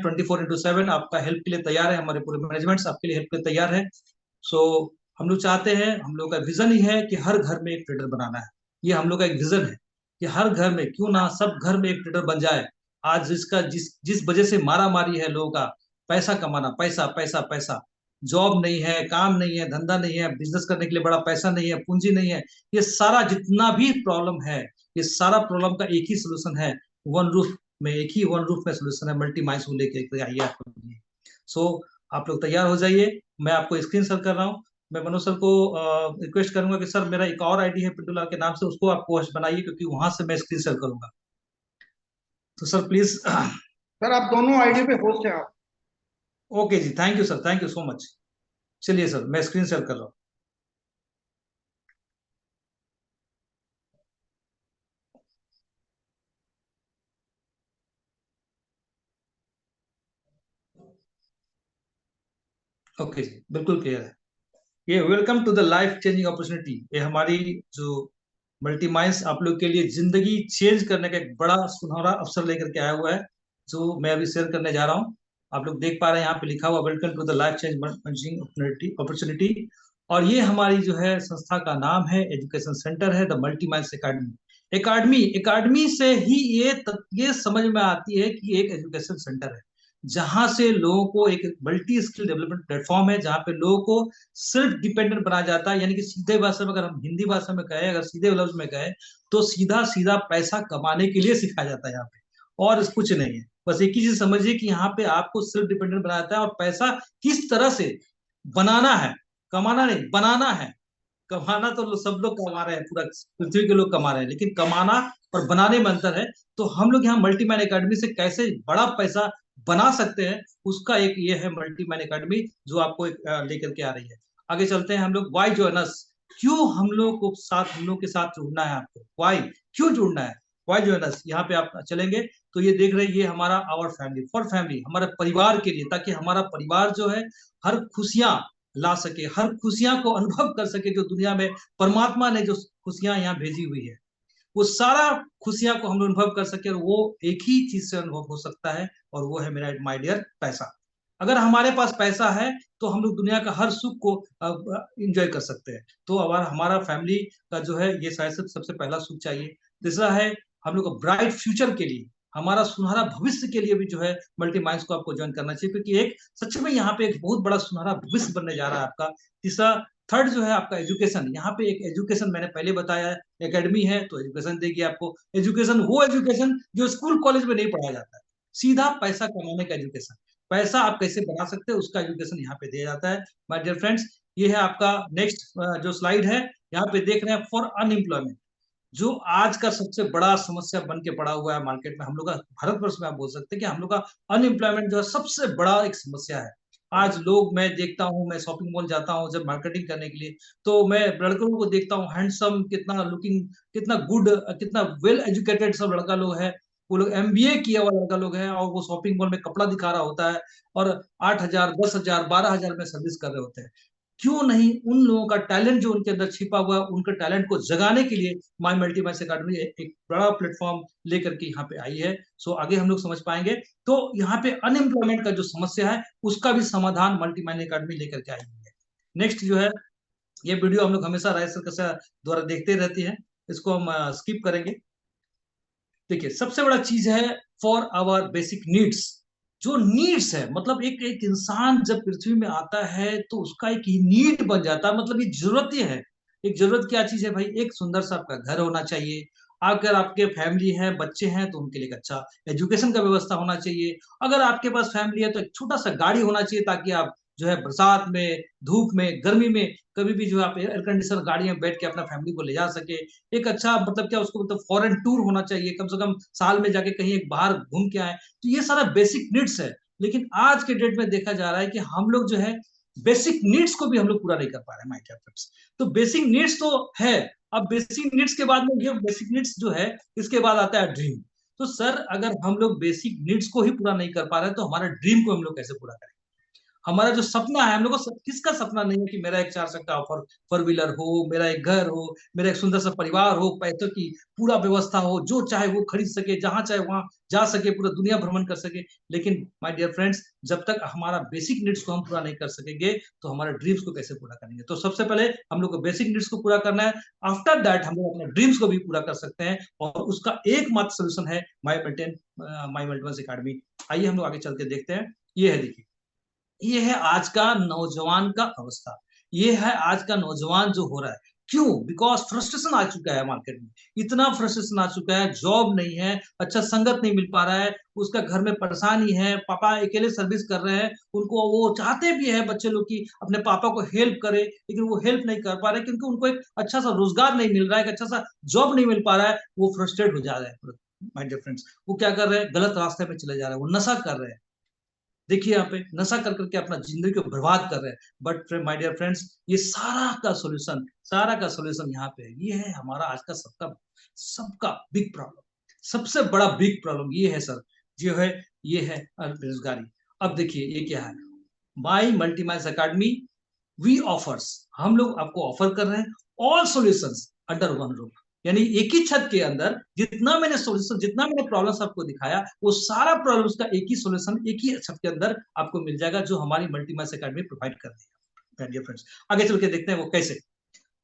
24/7 आपका हेल्प के लिए तैयार है, हमारे पूरे मैनेजमेंट्स आपके लिए हेल्प के लिए तैयार है। सो हम लोग चाहते हैं, हम लोग का विजन ही है कि हर घर में एक ट्रेडर बनाना है। ये हम लोग का एक विजन है कि हर घर में, क्यों ना सब घर में एक ट्रेडर बन जाए। आज जिसका जिस जिस वजह से मारा मारी है लोगों का, पैसा कमाना, पैसा पैसा पैसा, जॉब नहीं है, काम नहीं है, धंधा नहीं है, बिजनेस करने के लिए बड़ा पैसा नहीं है, पूंजी नहीं है, ये सारा जितना भी प्रॉब्लम है, ये सारा प्रॉब्लम का एक ही सोल्यूशन है। वन रूफ में, एक ही वन रूफ में सोल्यूशन है। मल्टी माइंड्स को लेके आइए आपको। सो आप लोग तैयार हो जाइए। मैं आपको स्क्रीन शेयर कर रहा हूँ। मैं मनोज सर को रिक्वेस्ट करूंगा कि सर मेरा एक और आईडी है पिंटूलाल के नाम से, उसको आप होस्ट बनाइए, क्योंकि वहां से मैं स्क्रीन शेयर करूंगा। तो सर प्लीज। सर आप दोनों आईडी पे होस्ट हैं आप। ओके जी, thank you sir, thank you so much. चलिए सर, मैं स्क्रीन शेयर कर रहा हूँ। ओके जी, बिल्कुल क्लियर है। ये welcome to the life changing opportunity, ये हमारी जो मल्टी माइंड्स आप लोग के लिए जिंदगी चेंज करने का एक बड़ा सुनहरा अवसर लेकर के आया हुआ है, जो मैं अभी शेयर करने जा रहा हूँ। आप लोग देख पा रहे हैं यहाँ पे लिखा हुआ welcome to the life changing opportunity. और ये हमारी जो है संस्था का नाम है, एजुकेशन सेंटर है the multi minds academy. Academy academy से ही ये समझ में आती है कि एक एजुकेशन सेंटर है, जहां से लोगों को एक मल्टी स्किल डेवलपमेंट प्लेटफॉर्म है, जहां पे लोगों को सेल्फ डिपेंडेंट बनाया जाता है। यानी कि सीधे भाषा में, अगर हम हिंदी भाषा में कहें, अगर सीधे लफ्ज में कहें, तो सीधा सीधा पैसा कमाने के लिए सिखाया जाता है यहाँ पे, और कुछ नहीं है। बस एक ही चीज समझिए कि यहाँ पे आपको सेल्फ डिपेंडेंट बनाया जाता है, और पैसा किस तरह से बनाना है, कमाना नहीं, बनाना है। कमाना तो सब लोग कमा रहे हैं, पूरा पृथ्वी के लोग कमा रहे हैं, लेकिन कमाना और बनाने में अंतर है। तो हम लोग यहाँ मल्टीमैन एकेडमी से कैसे बड़ा पैसा बना सकते हैं, उसका एक ये है मल्टीमैन एकेडमी, जो आपको लेकर के आ रही है। आगे चलते हैं हम लोग। वाई जॉइन अस, क्यों हम लोग को साथ, हम लोग के साथ जुड़ना है आपको, वाई, क्यों जुड़ना है। वाई जॉइन अस, यहाँ पे आप चलेंगे तो ये देख रहे हैं, ये हमारा आवर फैमिली, फॉर फैमिली, हमारे परिवार के लिए, ताकि हमारा परिवार जो है हर खुशियां ला सके, हर खुशियां को अनुभव कर सके, जो दुनिया में परमात्मा ने जो खुशियां यहाँ भेजी हुई है, वो सारा खुशियां को हम लोग अनुभव कर सके। और वो एक ही चीज से अनुभव हो सकता है, और वो है मेरा माय डियर पैसा। अगर हमारे पास पैसा है तो हम लोग दुनिया का हर सुख को इंजॉय कर सकते हैं। तो हमारा हमारा फैमिली का जो है, ये शायद सबसे पहला सुख चाहिए। तीसरा है हम लोग का ब्राइट फ्यूचर के लिए, हमारा सुनहरा भविष्य के लिए भी जो है मल्टी माइंड्स को आपको ज्वाइन करना चाहिए, क्योंकि एक सच में यहाँ पे एक बहुत बड़ा सुनहरा भविष्य बनने जा रहा है आपका। तीसरा, थर्ड जो है आपका एजुकेशन। यहाँ पे एक एजुकेशन मैंने पहले बताया, एकेडमी है तो एजुकेशन देगी आपको। एजुकेशन, वो एजुकेशन जो स्कूल कॉलेज में नहीं पढ़ाया जाता है, सीधा पैसा कमाने का एजुकेशन, पैसा आप कैसे बना सकते हैं उसका एजुकेशन यहाँ पे दिया जाता है। माय डियर फ्रेंड्स, ये है आपका नेक्स्ट जो स्लाइड है। यहाँ पे देख रहे हैं फॉर अनएम्प्लॉयमेंट, जो आज का सबसे बड़ा समस्या बन के पड़ा हुआ है मार्केट में, हम लोग का भारतवर्ष में, आप बोल सकते हैं कि हम लोग का अनएम्प्लॉयमेंट जो है सबसे बड़ा एक समस्या है। आज लोग, मैं देखता हूँ, मैं शॉपिंग मॉल जाता हूँ जब मार्केटिंग करने के लिए, तो मैं लड़कों को देखता हूँ, हैंडसम, कितना लुकिंग, कितना गुड, कितना वेल एजुकेटेड सब लड़का लोग है। वो लोग एमबीए किया हुआ लड़का लोग है, और वो शॉपिंग मॉल में कपड़ा दिखा रहा होता है, और 8,000, 10,000, 12,000 में सर्विस कर रहे होते हैं। क्यों नहीं उन लोगों का टैलेंट जो उनके अंदर छिपा हुआ है, उनके टैलेंट को जगाने के लिए माई मल्टीमैक्स अकेडमी एक बड़ा प्लेटफॉर्म लेकर के यहाँ पे आई है। सो आगे हम लोग समझ पाएंगे। तो यहाँ पे अनएम्प्लॉयमेंट का जो समस्या है, उसका भी समाधान मल्टीमैन अकेडमी लेकर के आई है। नेक्स्ट जो है, ये वीडियो हम लोग हमेशा राय सर का द्वारा देखते रहती है, इसको हम स्किप करेंगे। देखिए, सबसे बड़ा चीज है फॉर आवर बेसिक नीड्स। जो नीड्स है, मतलब एक एक इंसान जब पृथ्वी में आता है तो उसका एक नीड बन जाता है, मतलब ये जरूरत ही है। एक जरूरत क्या चीज है भाई, एक सुंदर सा आपका घर होना चाहिए। अगर आपके फैमिली है, बच्चे हैं, तो उनके लिए एक अच्छा एजुकेशन का व्यवस्था होना चाहिए। अगर आपके पास फैमिली है तो एक छोटा सा गाड़ी होना चाहिए, ताकि आप जो है बरसात में, धूप में, गर्मी में, कभी भी जो है आप एयर कंडीशनर गाड़ी में बैठ के अपना फैमिली को ले जा सके। एक अच्छा, मतलब क्या उसको, मतलब फॉरेन टूर होना चाहिए, कम से कम साल में जाके कहीं एक बाहर घूम के आए। तो ये सारा बेसिक नीड्स है। लेकिन आज के डेट में देखा जा रहा है कि हम लोग जो है बेसिक नीड्स को भी हम लोग पूरा नहीं कर पा रहे हैं, माय डियर फ्रेंड्स। तो बेसिक नीड्स तो है, अब बेसिक नीड्स के बाद में, ये बेसिक नीड्स जो है, इसके बाद आता है ड्रीम। तो सर, अगर हम लोग बेसिक नीड्स को ही पूरा नहीं कर पा रहे हैं, तो हमारा ड्रीम को हम लोग कैसे पूरा करें। हमारा जो सपना है, हम लोग को किसका सपना नहीं है कि मेरा एक 4 चक्का फोर व्हीलर हो, मेरा एक घर हो, मेरा एक सुंदर सा परिवार हो, पैसों की पूरा व्यवस्था हो, जो चाहे वो खरीद सके, जहां चाहे वहां जा सके, पूरा दुनिया भ्रमण कर सके। लेकिन माय डियर फ्रेंड्स, जब तक हमारा बेसिक नीड्स को हम पूरा नहीं कर सकेंगे तो हमारे ड्रीम्स को कैसे पूरा करेंगे? तो सबसे पहले हम लोग को बेसिक नीड्स को पूरा करना है। आफ्टर दैट हम लोग अपने ड्रीम्स को भी पूरा कर सकते हैं, और उसका एकमात्र सोल्यूशन है माई मल्टीवर्स एकेडमी। आइए हम लोग आगे चल के देखते हैं। ये है, देखिए, ये है आज का नौजवान का अवस्था। ये है आज का नौजवान जो हो रहा है। क्यों? बिकॉज फ्रस्ट्रेशन आ चुका है मार्केट में। इतना फ्रस्ट्रेशन आ चुका है, जॉब नहीं है, अच्छा संगत नहीं मिल पा रहा है, उसका घर में परेशानी है, पापा अकेले सर्विस कर रहे हैं, उनको वो चाहते भी है बच्चे लोग की अपने पापा को हेल्प करे, लेकिन वो हेल्प नहीं कर पा रहे क्योंकि उनको एक अच्छा सा रोजगार नहीं मिल रहा है, एक अच्छा सा जॉब नहीं मिल पा रहा है। वो फ्रस्ट्रेट हो जा रहे हैं। माय डियर फ्रेंड्स, वो क्या कर रहे हैं? गलत रास्ते पे चले जा रहे हैं, वो नशा कर रहे हैं। देखिए यहाँ पे नशा कर करके अपना जिंदगी को बर्बाद कर रहे हैं। बट माय डियर फ्रेंड्स, ये सारा का सोल्यूशन यहाँ पे है। ये है हमारा आज का सबका सबका बिग प्रॉब्लम। सबसे बड़ा बिग प्रॉब्लम ये है सर, जो है ये है बेरोजगारी। अब देखिए ये क्या है, माई मल्टीमाइल्स अकेडमी, वी ऑफर्स, हम लोग आपको ऑफर कर रहे हैं all solutions under one roof. यानी एक ही छत के अंदर जितना मैंने सॉल्यूशन, जितना मैंने प्रॉब्लम्स आपको दिखाया, वो सारा प्रॉब्लम्स का एक ही सॉल्यूशन एक ही छत के अंदर आपको मिल जाएगा, जो हमारी मल्टीमाइल्स एकेडमी प्रोवाइड कर रही है। डियर फ्रेंड्स, आगे चल के देखते हैं वो कैसे।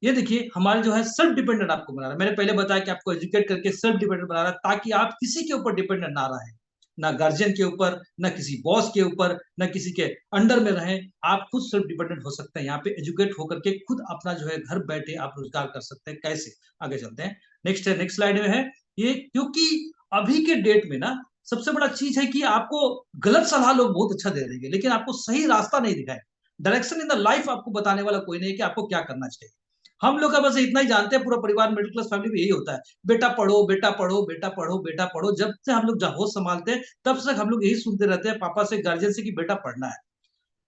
ये देखिए हमारे जो है सेल्फ डिपेंडेंट आपको बना रहा है। मैंने पहले बताया कि आपको एजुकेट करके सेल्फ डिपेंडेंट बना रहा है, ताकि आप किसी के ऊपर डिपेंडेंट ना रहे, ना गार्जियन के ऊपर, ना किसी बॉस के ऊपर, ना किसी के अंडर में रहें। आप खुद सेल्फ डिपेंडेंट हो सकते हैं। यहाँ पे एजुकेट होकर के खुद अपना जो है घर बैठे आप रोजगार कर सकते हैं। कैसे? आगे चलते हैं। नेक्स्ट स्लाइड में है ये। क्योंकि अभी के डेट में ना सबसे बड़ा चीज है कि आपको गलत सलाह लोग बहुत अच्छा दे देंगे, लेकिन आपको सही रास्ता नहीं दिखाए। डायरेक्शन इन द लाइफ आपको बताने वाला कोई नहीं है कि आपको क्या करना चाहिए। हम लोग का बस इतना ही जानते हैं, पूरा परिवार मिडिल क्लास फैमिली में यही होता है, बेटा पढ़ो, बेटा पढ़ो, बेटा पढ़ो, बेटा पढ़ो। जब से हम लोग होश संभालते हैं तब से हम लोग यही सुनते रहते हैं पापा से, गार्जियन से, कि बेटा पढ़ना है।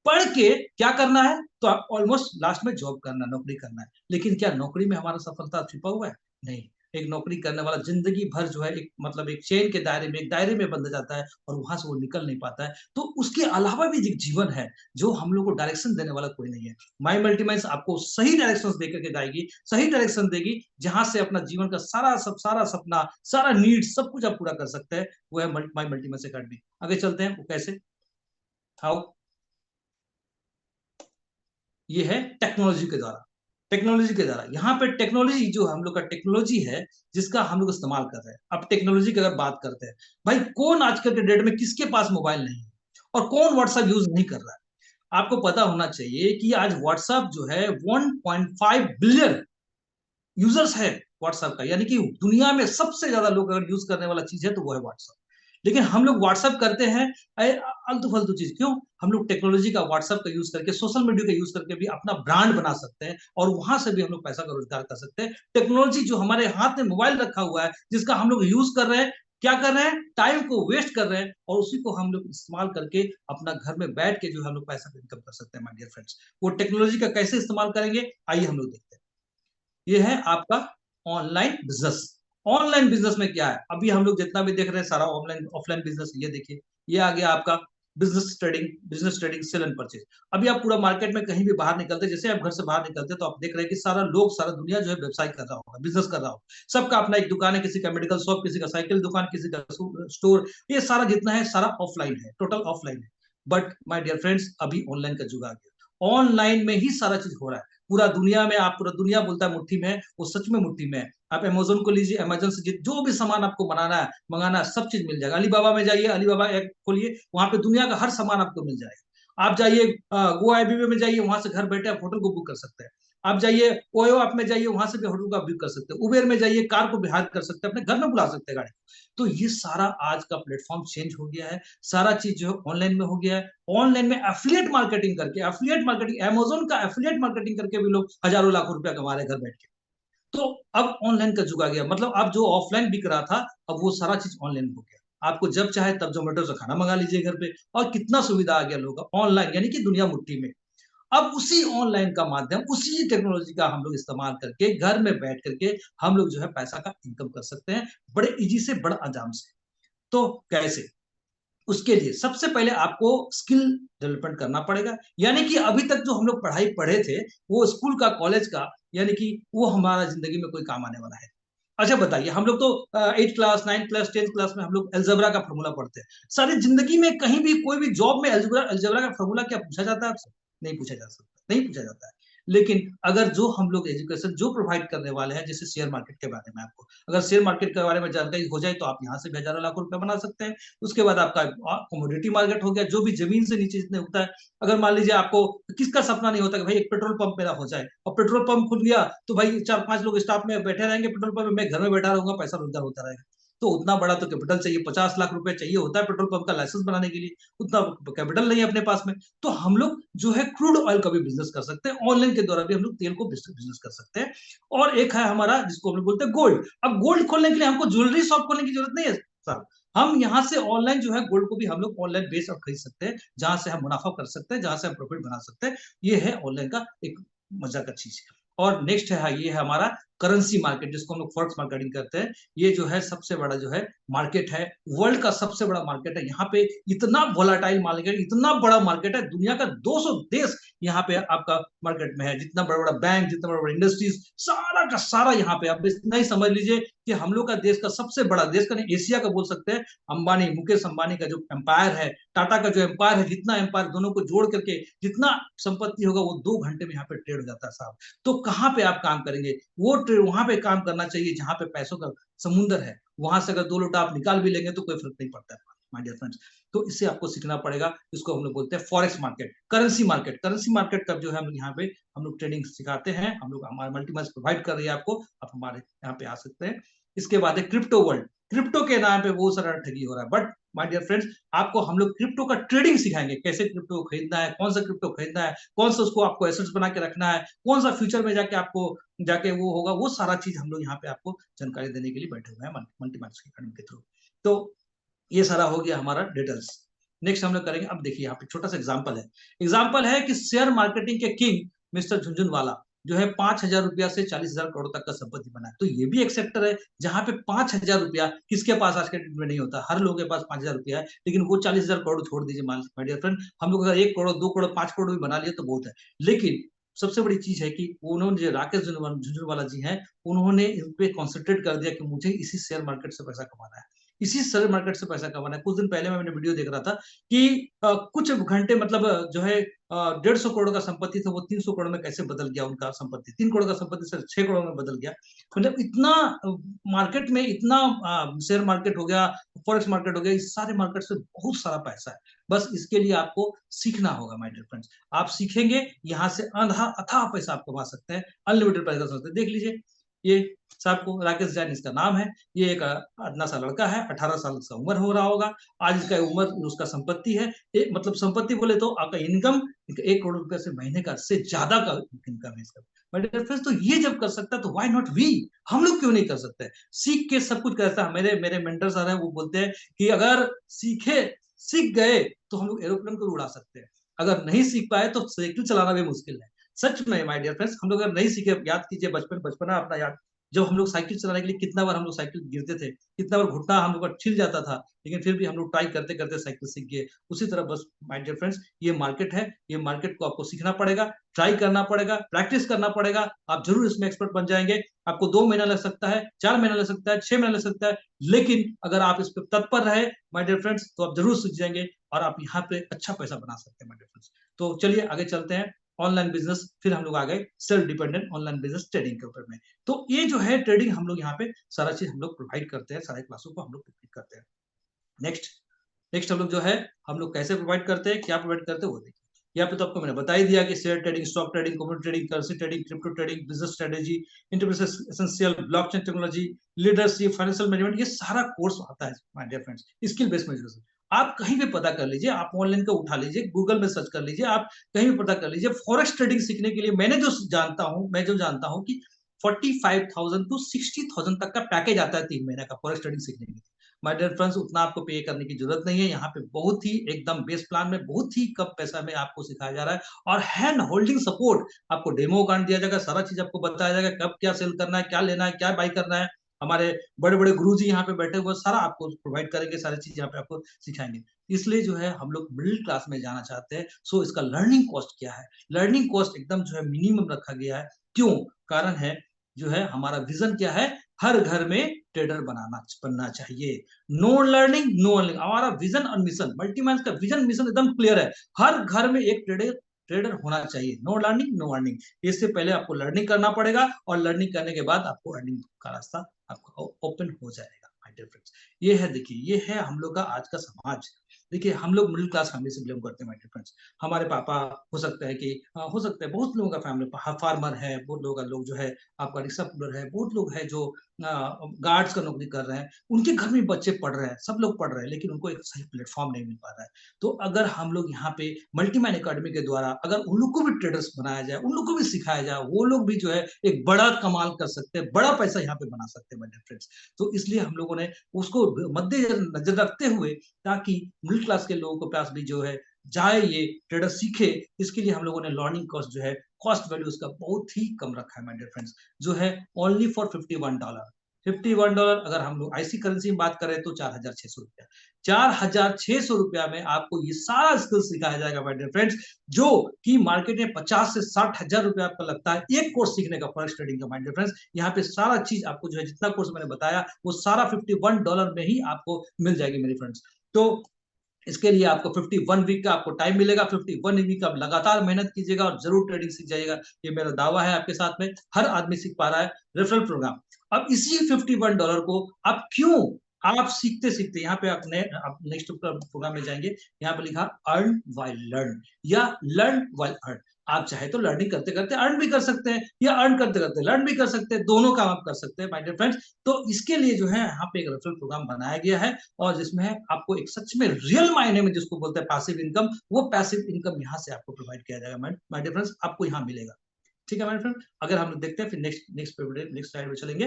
पढ़ के क्या करना है? तो ऑलमोस्ट लास्ट में जॉब करना, नौकरी करना है। लेकिन क्या नौकरी में हमारा सफलता छिपा हुआ है? नहीं। एक नौकरी करने वाला जिंदगी भर जो है एक मतलब एक चेन के दायरे में, एक दायरे में बंध जाता है, और वहां से वो निकल नहीं पाता है। तो उसके अलावा भी एक जीवन है जो हम लोग को डायरेक्शन देने वाला कोई नहीं है। माई मल्टीमाइंस आपको सही डायरेक्शन दे करके जाएगी, सही डायरेक्शन देगी, जहां से अपना जीवन का सारा सपना, सारा नीड, सब कुछ आप पूरा कर सकते हैं। वो है माई मल्टीमाइंस एकेडमी। आगे चलते हैं, वो कैसे, हाउ। ये है टेक्नोलॉजी के द्वारा। टेक्नोलॉजी के द्वारा यहाँ पे टेक्नोलॉजी जो हम लोग का टेक्नोलॉजी है, जिसका हम लोग इस्तेमाल कर रहे हैं। अब टेक्नोलॉजी की अगर बात करते हैं, भाई कौन आजकल के डेट में किसके पास मोबाइल नहीं है, और कौन व्हाट्सएप यूज नहीं कर रहा है? आपको पता होना चाहिए कि आज व्हाट्सएप जो है 1.5 बिलियन यूजर्स है व्हाट्सएप का। यानी कि दुनिया में सबसे ज्यादा लोग अगर यूज करने वाला चीज है तो वो है व्हाट्सएप। लेकिन हम लोग व्हाट्सएप करते हैं अल्तु फालतू चीज। क्यों? हम लोग टेक्नोलॉजी का, व्हाट्सएप का यूज करके, सोशल मीडिया का यूज करके भी अपना ब्रांड बना सकते हैं, और वहां से भी हम लोग पैसा का रोजगार कर सकते हैं। टेक्नोलॉजी जो हमारे हाथ में मोबाइल रखा हुआ है, जिसका हम लोग यूज कर रहे हैं, क्या कर रहे हैं? टाइम को वेस्ट कर रहे हैं, और उसी को हम लोग इस्तेमाल करके अपना घर में बैठ के जो हम लोग पैसा इनकम कर सकते हैं। माय डियर फ्रेंड्स, वो टेक्नोलॉजी का कैसे इस्तेमाल करेंगे, आइए हम लोग देखते हैं। ये है आपका ऑनलाइन बिजनेस। ऑनलाइन बिजनेस में क्या है? अभी हम लोग जितना भी देख रहे हैं सारा ऑनलाइन ऑफलाइन बिजनेस। ये देखिए, ये आ गया आपका business trading, sale and purchase. अभी आप पूरा मार्केट में कहीं भी बाहर निकलते, जैसे आप घर से बाहर निकलते, तो आप देख रहे हैं कि सारा लोग, सारा दुनिया जो है व्यवसाय कर रहा होगा, बिजनेस कर रहा होगा। सबका अपना एक दुकान है, किसी का मेडिकल शॉप, किसी का साइकिल दुकान, किसी का स्टोर। ये सारा जितना है सारा ऑफलाइन है, टोटल ऑफलाइन है। बट माय डियर फ्रेंड्स, अभी ऑनलाइन का युग आ गया। ऑनलाइन में ही सारा चीज हो रहा है। पूरा दुनिया में, आप पूरा दुनिया बोलता है मुट्ठी में, वो सच में मुट्ठी में है। आप अमेजोन को लीजिए, अमेजोन से जो भी सामान आपको बनाना है, मंगाना है, सब चीज मिल जाएगा। अलीबाबा में जाइए, अलीबाबा ऐप खोलिए, वहां पे दुनिया का हर सामान आपको मिल जाएगा। आप जाइए गो आईबीबी में जाइए, वहां से घर बैठे आप होटल को बुक कर सकते हैं। आप जाइए ओयो ऐप में जाइए, वहां से भी होटल का बुक कर सकते हैं। उबेर में जाइए, कार को भी हायर कर सकते हैं, अपने घर में बुला सकते हैं गाड़ी। तो ये सारा आज का प्लेटफॉर्म चेंज हो गया है। सारा चीज जो है ऑनलाइन में हो गया है। ऑनलाइन में एफिलिएट मार्केटिंग करके, एफिलिएट मार्केटिंग, अमेजोन का एफिलिएट मार्केटिंग करके भी लोग हजारों लाखों रुपया कमा रहे हैं घर बैठ के। तो अब ऑनलाइन का जुग आ गया। मतलब अब जो ऑफलाइन बिक रहा था, अब वो सारा चीज ऑनलाइन हो गया। आपको जब चाहे तब जोमेटो से खाना मंगा लीजिए घर पे, और कितना सुविधा आ गया लोगों का ऑनलाइन, यानी कि दुनिया मुट्ठी में। अब उसी ऑनलाइन का माध्यम, उसी टेक्नोलॉजी का हम लोग इस्तेमाल करके घर में बैठ करके हम लोग जो है पैसा का इनकम कर सकते हैं, बड़े इजी से, बड़ा आराम से। तो कैसे? उसके लिए सबसे पहले आपको स्किल डेवलपमेंट करना पड़ेगा, यानी कि अभी तक जो हम लोग पढ़ाई पढ़े थे, वो स्कूल का, कॉलेज का, यानी कि वो हमारा जिंदगी में कोई काम आने वाला है। अच्छा बताइए, हम लोग तो 8th class, 9th class, 10th class में हम लोग अलजेब्रा का फॉर्मूला पढ़ते हैं। सारी जिंदगी में कहीं भी कोई भी जॉब में अलजेब्रा अलजेब्रा का फॉर्मूला क्या पूछा जाता है आपसे? नहीं पूछा जा सकता, नहीं पूछा जाता है। लेकिन अगर जो हम लोग एजुकेशन जो प्रोवाइड करने वाले हैं, जैसे शेयर मार्केट के बारे में, आपको अगर शेयर मार्केट के बारे में जानकारी हो जाए तो आप यहाँ से भी हजारों लाखों रुपया बना सकते हैं। उसके बाद आपका कमोडिटी मार्केट हो गया, जो भी जमीन से नीचे जितने उगता है। अगर मान लीजिए आपको, किसका सपना नहीं होता कि भाई एक पेट्रोल पंप मेरा हो जाए, और पेट्रोल पंप खुल गया तो भाई 4-5 लोग स्टाफ में बैठे रहेंगे पेट्रोल पंप में, मैं घर में बैठा रहूंगा, पैसा रोजगार होता रहेगा। तो उतना बड़ा तो कैपिटल चाहिए, 50 लाख रुपए चाहिए होता है पेट्रोल पंप का लाइसेंस बनाने के लिए। उतना कैपिटल नहीं है अपने पास में। तो हम लोग जो है क्रूड ऑयल का भी बिजनेस कर सकते हैं, ऑनलाइन के द्वारा भी हम लोग तेल को बिजनेस कर सकते हैं। और एक है हमारा जिसको हम लोग बोलते हैं गोल्ड। अब गोल्ड खोलने के लिए हमको ज्वेलरी शॉप खोलने की जरूरत नहीं है साहब। हम यहाँ से ऑनलाइन जो है गोल्ड को भी हम लोग ऑनलाइन बेच और खरीद सकते हैं, जहां से हम मुनाफा कर सकते हैं, जहां से हम प्रॉफिट बना सकते हैं। ये है ऑनलाइन का एक मजा का चीज। और नेक्स्ट है, ये है हमारा करेंसी मार्केट, जिसको हम लोग फॉरेक्स मार्केटिंग करते हैं। ये जो है सबसे बड़ा जो है मार्केट है, वर्ल्ड का सबसे बड़ा मार्केट है। यहाँ पे इतना वोलाटाइल मार्केट, इतना बड़ा मार्केट है, दुनिया का 200 देश यहाँ पे आपका मार्केट में है। जितना बड़ा बड़ा बैंक, जितना बड़ा बड़ा इंडस्ट्रीज, सारा का सारा यहाँ पे। आप इतना ही समझ लीजिए कि हम लोग का देश का सबसे बड़ा, देश का नहीं एशिया का बोल सकते हैं, अंबानी, मुकेश अंबानी का जो एम्पायर है, टाटा का जो एम्पायर है, जितना एम्पायर दोनों को जोड़ करके जितना संपत्ति होगा वो 2 घंटे में यहाँ पे ट्रेड हो जाता है साहब। तो कहाँ पे आप काम करेंगे? वो वहां पे काम करना चाहिए जहां पे पैसों का समुंदर है। वहां से अगर 2 लोटा आप निकाल भी लेंगे तो कोई फर्क नहीं पड़ता है माय डियर फ्रेंड्स। तो इससे आपको सीखना पड़ेगा, इसको हम लोग बोलते हैं forex market, currency market. Currency market का जो है हम यहाँ पे हम लोग ट्रेडिंग सिखाते हैं, हम लोग, हमारे मल्टीमैच प्रोवाइड कर रही है आपको, आप हमारे यहाँ पे आ सकते हैं। इसके बाद है क्रिप्टो वर्ल्ड। क्रिप्टो के नाम पे बहुत सारा ठगी हो रहा है, बट माय डियर फ्रेंड्स, आपको हम लोग क्रिप्टो का ट्रेडिंग सिखाएंगे, कैसे क्रिप्टो खरीदना है, कौन सा क्रिप्टो खरीदना है, कौन सा उसको आपको एसेट्स बना के रखना है, कौन सा फ्यूचर में जाके आपको जाके वो होगा, वो सारा चीज हम लोग यहाँ पे आपको जानकारी देने के लिए बैठे हुए हैं मल्टीमैक्स अकेडमी के थ्रू। तो ये सारा हो गया हमारा डिटेल्स। नेक्स्ट हम लोग करेंगे, अब देखिए यहाँ पे छोटा सा एग्जाम्पल है कि शेयर मार्केटिंग के किंग मिस्टर झुंझुनवाला जो है 5,000 रुपया से 40,000 करोड़ तक का संपत्ति बना है। तो ये भी एक सेक्टर है जहां पे 5,000 रुपया किसके पास आज के डेट में नहीं होता, हर लोगों के पास 5,000 रुपया है, लेकिन वो 40,000 करोड़ छोड़ दीजिए माय डियर फ्रेंड। हम लोग अगर 1 करोड़, 2 करोड़, 5 करोड़ भी बना लिए तो बहुत है। लेकिन सबसे बड़ी चीज है कि उन्होंने, जो राकेश झुंझुनवाला जी हैं, उन्होंने इस पे कॉन्सेंट्रेट कर दिया कि मुझे इसी शेयर मार्केट से पैसा कमाना है, इसी शेयर मार्केट से पैसा कमाना है। कुछ दिन पहले मैंने वीडियो देख रहा था कि कुछ घंटे, मतलब जो है 150 करोड़ का संपत्ति था, वो 300 करोड़ में कैसे बदल गया उनका संपत्ति, 3 करोड़ का संपत्ति से 6 करोड़ में बदल गया। मतलब इतना मार्केट में इतना शेयर मार्केट हो गया, फॉरेक्स मार्केट हो गया, इस सारे मार्केट से बहुत सारा पैसा है। बस इसके लिए आपको सीखना होगा माय डियर फ्रेंड्स। आप सीखेंगे, यहाँ से अथाह पैसा आप कमा सकते हैं, अनलिमिटेड पैसा कमा सकते हैं। देख लीजिए, ये साहब को, राकेश जैन इसका नाम है। ये एक अदना सा लड़का है, 18 साल का उम्र हो रहा होगा आज। इसका उम्र, उसका संपत्ति है, मतलब संपत्ति बोले तो आपका इनकम 1 करोड़ रुपए से महीने का से ज्यादा का इनकम है इसका। फ्रेंड्स, तो ये जब कर सकता है तो व्हाई नॉट वी, हम लोग क्यों नहीं कर सकते? सीख के सब कुछ करता है। मेरे मेरे मेंटर सर है, वो बोलते हैं कि अगर सीख गए तो हम लोग एरोप्लेन को उड़ा सकते हैं, अगर नहीं सीख पाए तो साइकिल चलाना भी मुश्किल है। सच में माय डियर फ्रेंड्स, हम लोग अगर नहीं सीखे, याद कीजिए बचपना अपना याद, जब हम लोग साइकिल चलाने के लिए कितना बार हम लोग साइकिल गिरते थे, कितना बार घुटना हम लोग का छिल जाता था, लेकिन फिर भी हम लोग ट्राई करते करते साइकिल सीख गए। उसी तरह बस माय डियर फ्रेंड्स, ये मार्केट है, ये मार्केट को आपको सीखना पड़ेगा, ट्राई करना पड़ेगा, प्रैक्टिस करना पड़ेगा। आप जरूर इसमें एक्सपर्ट बन जाएंगे। आपको 2 महीना लग सकता है, 4 महीना लग सकता है, 6 महीना लग सकता है, लेकिन अगर आप इस पर तत्पर रहे माय डियर फ्रेंड्स, तो आप जरूर सीख जाएंगे और आप यहाँ पे अच्छा पैसा बना सकते हैं माय डियर फ्रेंड्स। तो चलिए आगे चलते हैं, ऑनलाइन बिजनेस, फिर हम लोग आ गए self dependent online business trading के ऊपर में। तो ये जो है ट्रेडिंग, हम लोग यहाँ पे सारा चीज हम लोग प्रोवाइड करते हैं, सारे क्लासों को हम लोग प्रोवाइड करते हैं। नेक्स्ट नेक्स्ट हम लोग जो है, हम लोग कैसे प्रोवाइड करते हैं, क्या प्रोवाइड करते हैं, वो देखिए। यहाँ पे तो आपको मैंने बता ही दिया कि share trading, stock trading, commodity trading, currency trading, crypto trading, business strategy, enterprise essential, blockchain technology, leadership, financial management, ये सारा कोर्स आता है my dear friends, skill based measures. आप कहीं भी पता कर लीजिए, आप ऑनलाइन का उठा लीजिए, गूगल में सर्च कर लीजिए, आप कहीं भी पता कर लीजिए। फॉरेक्स ट्रेडिंग सीखने के लिए मैं जो जानता हूँ कि 45,000 टू 60,000 तक का पैकेज आता है 3 महीने का फॉरेक्स ट्रेडिंग सीखने के लिए। माय डियर फ्रेंड्स, उतना आपको पे करने की जरूरत नहीं है। यहाँ पे बहुत ही एकदम बेस प्लान में बहुत ही कम पैसा में आपको सिखाया जा रहा है, और हैंड होल्डिंग सपोर्ट, आपको डेमो कार्ड दिया जाएगा, सारा चीज आपको बताया जाएगा, कब क्या सेल करना है, क्या लेना है, क्या बाई करना है। हमारे बड़े बड़े गुरुजी यहाँ पे बैठे हुए सारा आपको प्रोवाइड करेंगे, सारी चीज यहाँ पे आपको सिखाएंगे। इसलिए जो है हम लोग मिडिल क्लास में जाना चाहते हैं। सो इसका लर्निंग कॉस्ट क्या है? लर्निंग कॉस्ट एकदम जो है मिनिमम रखा गया है। क्यों? कारण है जो है हमारा विजन क्या है, हर घर में ट्रेडर बनना चाहिए। नो लर्निंग नो अर्निंग, हमारा विजन और मिशन, मल्टीमाइंस का विजन मिशन एकदम क्लियर है। हर घर में एक ट्रेडर ट्रेडर होना चाहिए। No learning no earning. इससे पहले आपको लर्निंग करना पड़ेगा और लर्निंग करने के बाद आपको अर्निंग का रास्ता आपको ओपन हो जाएगा माय डियर फ्रेंड्स। ये है, देखिए ये है हम लोग का आज का समाज। देखिए हम लोग मिडिल क्लास फैमिली से बिलोंग करते हैं माय डियर फ्रेंड्स। हमारे पापा हो सकता है कि हो सकता है बहुत लोगों का फैमिली फार्मर है, बहुत लोगों का लोग जो है आपका रिक्शा पुलर है, बहुत लोग है जो गार्ड्स का नौकरी कर रहे हैं, उनके घर में बच्चे पढ़ रहे हैं, सब लोग पढ़ रहे हैं, लेकिन उनको एक सही प्लेटफॉर्म नहीं मिल पा रहा है। तो अगर हम लोग यहाँ पे मल्टीमैन एकेडमी के द्वारा अगर उन लोग को भी ट्रेडर्स बनाया जाए, उन लोग को भी सिखाया जाए, वो लोग भी जो है एक बड़ा कमाल कर सकते हैं, बड़ा पैसा यहाँ पे बना सकते हैं माय डियर फ्रेंड्स। तो इसलिए हम लोगों ने उसको मद्देनजर रखते हुए, ताकि मिडिल क्लास के लोगों के पास भी जो है जाए ये ट्रेडर सीखे, इसके लिए हम लोगों ने लर्निंग कॉस्ट जो है, कॉस्ट वैल्यू उसका बहुत ही कम रखा है माय डियर फ्रेंड्स, जो है ओनली फॉर $51। $51 अगर हम लोग आईसी करेंसी में बात करें तो 4,600 रुपया। 4,600 रुपया में आपको ये सारा स्किल सिखाया जाएगा माय डियर फ्रेंड्स, जो कि मार्केट में 50 से 60 हजार रुपया आपका लगता है एक कोर्स सीखने का, फॉरेक्स ट्रेडिंग का माय डियर फ्रेंड्स। यहाँ पे सारा चीज आपको जो है, जितना कोर्स मैंने बताया वो सारा $51 में ही आपको मिल जाएगी मेरे फ्रेंड्स। तो इसके लिए आपको 51 वीक का आपको टाइम मिलेगा। 51 वीक आप लगातार मेहनत कीजिएगा और जरूर ट्रेडिंग सीख जाइएगा। ये मेरा दावा है आपके साथ में, हर आदमी सीख पा रहा है रेफरल प्रोग्राम। अब इसी $51 को आप क्यों, आप सीखते सीखते यहाँ पे अपने आप नेक्स्ट प्रोग्राम में जाएंगे, यहाँ पे लिखा अर्न वाइल लर्न या लर्न वाइल अर्न। आप चाहे तो लर्निंग करते करते अर्न भी कर सकते हैं, या अर्न करते करते लर्न भी कर सकते हैं, दोनों काम आप कर सकते हैं माय डियर फ्रेंड्स। तो इसके लिए जो है यहाँ पे एक रेफरल प्रोग्राम बनाया गया है, और जिसमें आपको एक सच में रियल मायने में जिसको बोलते हैं पैसिव इनकम, वो पैसिव इनकम यहाँ से आपको प्रोवाइड किया जाएगा माय डियर फ्रेंड्स, आपको यहाँ मिलेगा। ठीक है माय फ्रेंड। अगर हम लोग देखते हैं फिर नेक्स्ट स्लाइड में चलेंगे।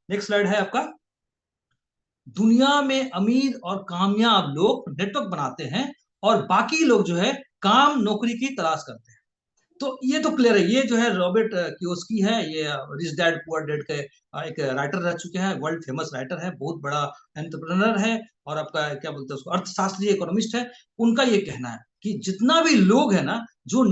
नेक्स्ट स्लाइड है आपका, दुनिया में अमीर और कामयाब लोग नेटवर्क बनाते हैं और बाकी लोग जो है काम नौकरी की तलाश करते हैं। तो ये तो क्लियर है, ये जो है रॉबर्ट कियोस्की है, ये रिच डैड पुअर डैड के एक राइटर रह चुके हैं, वर्ल्ड फेमस राइटर है, बहुत बड़ा एंटरप्रेन्योर है, और आपका क्या बोलते हैं उसको, अर्थशास्त्री इकोनॉमिस्ट है। उनका ये कहना है कि जितना भी लोग है ना, जो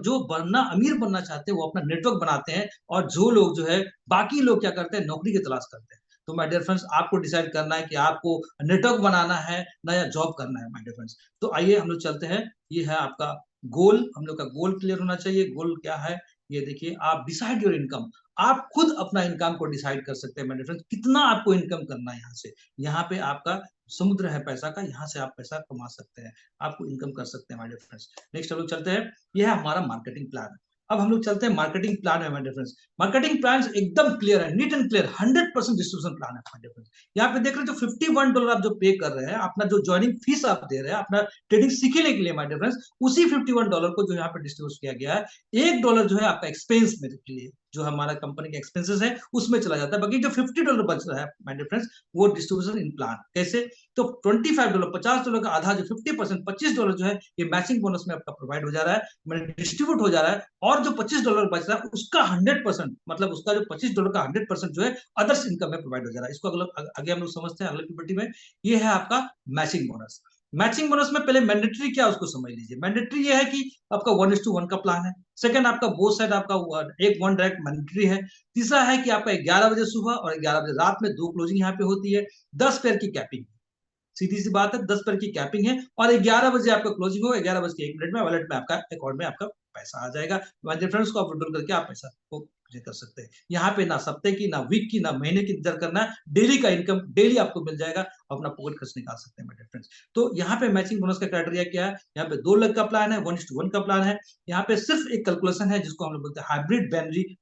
जो बनना अमीर बनना चाहते हैं वो अपना नेटवर्क बनाते हैं, और जो लोग जो है बाकी लोग क्या करते हैं, नौकरी की तलाश करते हैं। तो माय डियर फ्रेंड्स, आपको डिसाइड करना है कि आपको नेटवर्क बनाना है ना या जॉब करना है माय डियर फ्रेंड्स। तो आइए हम लोग चलते हैं। ये है आपका गोल, हम लोग का गोल क्लियर होना चाहिए। गोल क्या है, ये देखिए, आप डिसाइड योर इनकम। आप खुद अपना इनकम को डिसाइड कर सकते हैं मेरे फ्रेंड्स, कितना आपको इनकम करना है। यहाँ से, यहाँ पे आपका समुद्र है पैसा का, यहाँ से आप पैसा कमा सकते हैं, आपको इनकम कर सकते हैं हमारे फ्रेंड्स। नेक्स्ट हम लोग चलते हैं, यह है हमारा मार्केटिंग प्लान। अब हम लोग चलते हैं मार्केटिंग प्लान है हमारे फ्रेंड्स। मार्केटिंग प्लान एकदम क्लियर है, neat and clear, 100% distribution plan है हमारे फ्रेंड्स। यहाँ पे देख रहे हो, जो $51 आप जो पे कर रहे हैं, अपना जो ज्वाइनिंग फीस आप दे रहे हैं अपना ट्रेडिंग सीखने के लिए माय डियर फ्रेंड्स, उसी $51 को जो यहाँ पे डिस्ट्रीब्यूट किया गया है। $1 जो है आपका एक्सपेंस में के लिए, जो हमारा कंपनी के एक्सपेंसेस है उसमें चला जाता है। बाकी जो $50 बच रहा है माय डियर फ्रेंड्स, वो डिस्ट्रीब्यूशन इन प्लान। कैसे? तो $25, $50 का आधा, जो 50%, $25 जो है ये मैचिंग बोनस में आपका प्रोवाइड हो जा रहा है, मैंने डिस्ट्रीब्यूट हो जा रहा है। और जो $25 बच रहा है उसका 100%, मतलब उसका जो $25 का 100% जो है अदर्स इनकम में प्रोवाइड हो जा रहा है। इसको आगे हम लोग समझते हैं अगले पीपीटी में। ये है आपका मैचिंग बोनस। मैचिंग बोनस में पहले मैंडेटरी क्या उसको समझ लीजिए। मैंडेटरी ये है कि आपका 1:1 का प्लान है। सेकंड, आपका बोथ साइड आपका एक वन डायरेक्ट मैंडेटरी है। तीसरा है कि आपका 11 बजे सुबह और 11 बजे रात में 2 क्लोजिंग यहाँ पे होती है। 10 पेयर की कैपिंग, सीधी सी बात है, 10 पेयर की कैपिंग है, और 11 बजे आपका क्लोजिंग होगा। 11 बज के 1 मिनट में वॉलेट में आपका अकाउंट में आपका पैसा आ जाएगा। फ्रेंड्स को आप विड्रॉल करके आप पैसा को कर सकते हैं। यहाँ पे ना सप्ताह की, ना वीक की, ना महीने की इंतजार करना है, डेली का इनकम डेली आपको मिल जाएगा, अपना पॉकेट खर्च निकाल सकते हैं मेरे फ्रेंड्स। तो यहाँ पे मैचिंग बोनस का क्राइटेरिया क्या है, यहाँ पे 2 लाख का प्लान है, 1:1 का प्लान है। यहाँ पे सिर्फ एक कैलकुलेशन है जिसको हम लोग बोलते हैं हाइब्रिड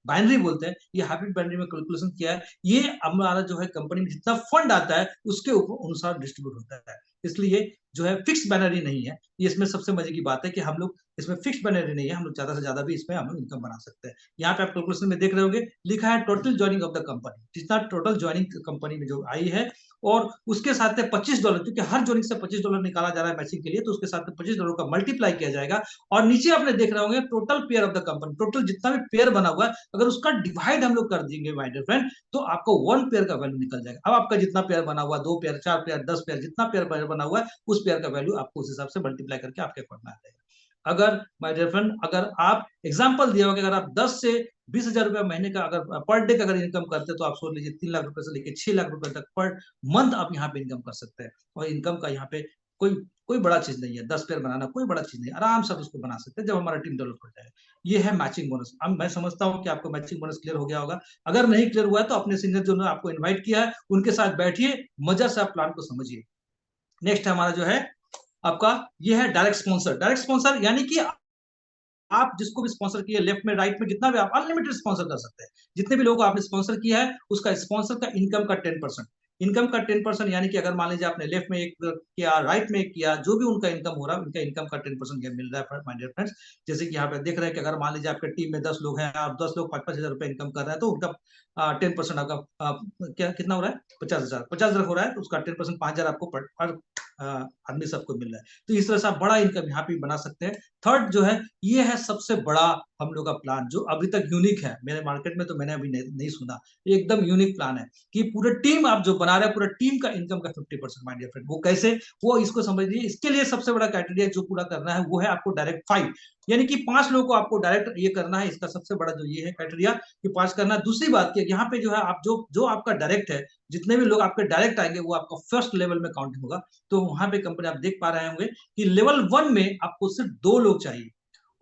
बाइनरी बोलते हैं। ये हाइब्रिड बाइनरी में कैलकुलेशन किया है, ये हमारा जो है कंपनी में जितना फंड आता है उसके अनुसार डिस्ट्रीब्यूट होता है। इसलिए जो है फिक्स बाइनरी नहीं है। ये इसमें सबसे मजे की बात है कि हम लोग इसमें फिक्स बाइनरी नहीं है, हम लोग ज्यादा से ज्यादा भी इसमें हम लोग इनकम बना सकते हैं। यहाँ पे आप कैलकुलेशन में देख रहे होंगे, लिखा है total joining of the company, जितना टोटल ज्वाइनिंग कंपनी में जो आई है और उसके साथ में $25, क्योंकि हर जोनिक से $25 निकाला जा रहा है मैचिंग के लिए, तो उसके साथ में $25 का मल्टीप्लाई किया जाएगा। और नीचे आपने देख रहे होंगे total pair of the company, total जितना भी पेयर बना हुआ है अगर उसका डिवाइड हम लोग कर देंगे माय डियर फ्रेंड, तो आपको 1 पेयर का वैल्यू निकल जाएगा। अब आपका जितना पेयर बना हुआ, 2 पेयर, 4 पेयर, 10 पेयर, जितना पेयर बना हुआ है उस पेयर का वैल्यू आपको उस हिसाब से मल्टीप्लाई करके आपके अकाउंट में आ जाएगा। अगर माय डियर फ्रेंड, अगर आप एग्जांपल दिया होगा, अगर आप 10 से 20,000 रुपए महीने का अगर पर डे का अगर इनकम करते हैं, तो आप सोच लीजिए 3 लाख रुपए से लेकर 6 लाख रुपए तक पर मंथ आप यहाँ पे इनकम कर सकते हैं। और इनकम का यहाँ पे कोई कोई बड़ा चीज नहीं है, 10 पेयर बनाना कोई बड़ा चीज नहीं, आराम से आप उसको बना सकते हैं जब हमारा टीम डेवलप हो जाए। ये है मैचिंग बोनस। अब मैं समझता हूँ कि आपको मैचिंग बोनस क्लियर हो गया होगा। अगर नहीं क्लियर हुआ है तो अपने सीनियर जो आपको इन्वाइट किया है उनके साथ बैठिए, मजा से आप प्लान को समझिए। नेक्स्ट हमारा जो है आपका ये है डायरेक्ट स्पॉन्सर। डायरेक्ट स्पॉन्सर यानी कि आप जिसको भी स्पॉन्सर किए, लेफ्ट में राइट में जितना भी आप अनलिमिटेड स्पॉन्सर कर सकते हैं। जितने भी लोगों को आपने स्पॉन्सर किया है उसका स्पॉन्सर का इनकम का 10%, इनकम का 10%, यानी कि अगर मान लीजिए आपने लेफ्ट में एक किया, राइट में एक किया, जो भी उनका इनकम हो रहा है उनका इनकम का 10% मिल रहा है माय डियर फ्रेंड्स। जैसे कि यहाँ पे देख रहे हैं कि अगर मान लीजिए आपके टीम में 10 लोग हैं और 10 लोग 5,000 रुपए इनकम कर रहे हैं, तो उनका 10% आपका क्या कितना हो रहा है, 50,000 हो रहा है, तो उसका 10% 5,000 आपको पर आदमी सबको मिल रहा है। तो इस तरह से आप बड़ा इनकम यहाँ पे बना सकते हैं। थर्ड जो है, ये है सबसे बड़ा हम लोग का प्लान जो अभी तक यूनिक है मेरे मार्केट में, तो मैंने अभी नहीं सुना। एकदम यूनिक प्लान है कि पूरे टीम आप जो बना रहे हैं, पूरा टीम का इनकम का 50% माय डियर फ्रेंड। वो कैसे, वो इसको समझ लीजिए। इसके लिए सबसे बड़ा क्राइटेरिया जो पूरा करना है वो है आपको डायरेक्ट 5, यानी कि 5 लोगों को आपको डायरेक्ट ये करना है। इसका सबसे बड़ा जो ये है क्राइटेरिया कि 5 करना है। दूसरी बात की यहाँ पे जो है आप जो आपका डायरेक्ट है, जितने भी लोग आपके डायरेक्ट आएंगे वो आपका फर्स्ट लेवल में काउंटिंग होगा। तो वहां पे कंपनी आप देख पा रहे होंगे कि लेवल 1 में आपको सिर्फ 2 लोग चाहिए,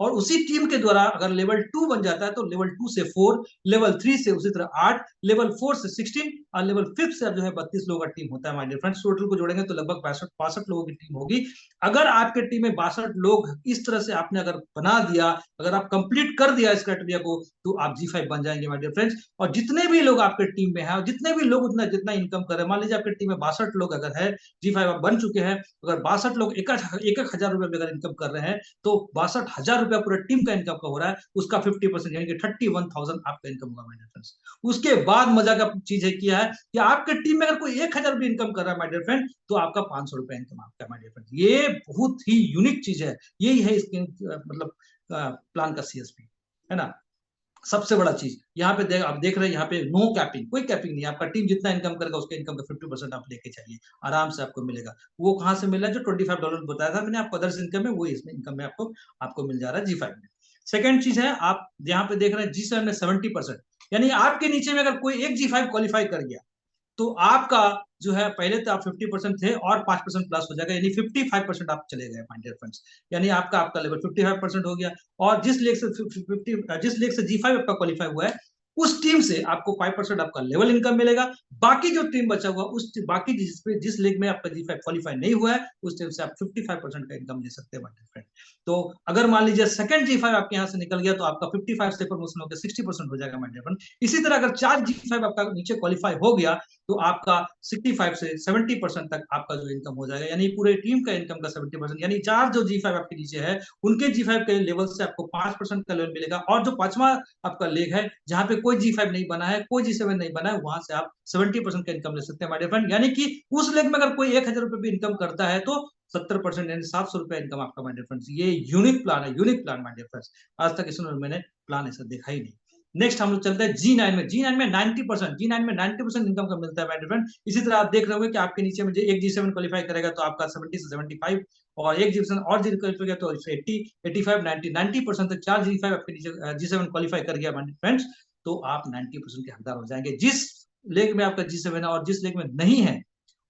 और उसी टीम के द्वारा अगर लेवल 2 बन जाता है तो लेवल 2 से 4, लेवल 3 से उसी तरह 8, लेवल 4 से 16 और लेवल 5 से जो है 32 लोगों का टीम होता है माय डियर फ्रेंड्स। टोटल को जोड़ेंगे तो लगभग 62 लोगों की टीम होगी। अगर आपके टीम में 62 लोग इस तरह से आपने अगर बना दिया, अगर आप कंप्लीट कर दिया इस क्राइटेरिया को, तो आप G5 बन जाएंगे माय डियर फ्रेंड्स। और जितने भी लोग आपके टीम में है, जितने भी लोग उतना जितना इनकम कर रहे हैं, मान लीजिए आपकी टीम में 62 लोग अगर है, G5 आप बन चुके हैं, अगर 62 लोग एक हजार रुपए अगर इनकम कर रहे हैं, तो 62,000 रुपया पूरा टीम का इनकम का हो रहा है, उसका 50% यानी कि 31,000 आपका इनकम होगा माय डियर फ्रेंड्स। उसके बाद मजा का चीज है किया है कि आपके टीम में अगर कोई 1,000 रुपये इनकम कर रहा है माय डियर फ्रेंड, तो आपका 500 रुपया इनकम आपका माय डियर फ्रेंड। ये बहुत ही यूनिक चीज है। यही है इसके मतलब प्लान का CSP, है ना। सबसे बड़ा चीज यहाँ पे आप देख रहे हैं, यहाँ पे नो कैपिंग, कोई कैपिंग नहीं। आपका टीम जितना इनकम करेगा उसके इनकम का 50% आप लेके चाहिए, आराम से आपको मिलेगा। वो कहाँ से मिल रहा है, जो $25 बताया था मैंने आपको अदर्स इनकम में, वो इसमें इनकम में आपको मिल जा रहा है G5 में। सेकंड चीज है, आप यहाँ पे देख रहे हैं G7 में 70%, यानी आपके नीचे में अगर कोई एक G5 क्वालिफाई कर गया, तो आपका जो है, पहले तो आप 50% थे और 5% प्लस हो जाएगा, यानी 55% आप चले गए माय डियर फ्रेंड्स। यानी आपका लेवल 55% हो गया। और जिस लेग से G5 आपका क्वालिफाई हुआ है, उस टीम से आपको 5% आपका लेवल इनकम मिलेगा। बाकी जो टीम बचा हुआ, बाकी जिस लेग में आपका G5 क्वालिफाई नहीं हुआ है, उस टीम से आप 55% का इनकम ले सकते हैं माय डियर फ्रेंड। तो अगर मान लीजिए सेकंड G5 आपके यहाँ से निकल गया, तो आपका 55 से प्रमोशन होकर 60% हो जाएगा माय डियर फ्रेंड। इसी तरह अगर 4 G5 आपका नीचे क्वालिफाई हो गया, तो आपका 65 से 70% तक आपका जो इनकम हो जाएगा, यानी पूरे टीम का इनकम का 70%, यानी 4 जो G5 आपके नीचे है, उनके G5 के लेवल से आपको 5% का लेवल मिलेगा। और जो 5वां आपका लेग है, जहां पे कोई G5 नहीं बना है, कोई G7 नहीं बना है, वहां से आप 70% का इनकम ले सकते हैं माय डियर फ्रेंड। यानी कि उस लेग में अगर कोई 1,000 रुपए भी इनकम करता है, तो 70% यानी 700 रुपए इनकम आपका माय डियर फ्रेंड्स। ये यूनिक प्लान है, unique plan my dear friends. आज तक इसमें मैंने प्लान ऐसा देखा ही नहीं। नेक्स्ट हम लोग चलते हैं G9 में। G9 में 90% इनकम का मिलता है माय डियर फ्रेंड। इसी तरह आप देख रहे होंगे कि आपके नीचे में एक G7 क्वालिफाई करेगा तो आपका 70 से 75, और एक G7 और जी क्वालिफाई किया तो 80, 85, 90% तक 4 G5 आपके नीचे G7 क्वालिफाई कर गया माय फ्रेंड्स, तो आप 90% के हकदार हो जाएंगे। जिस लेग में आपका G7 है और जिस लेग में नहीं है,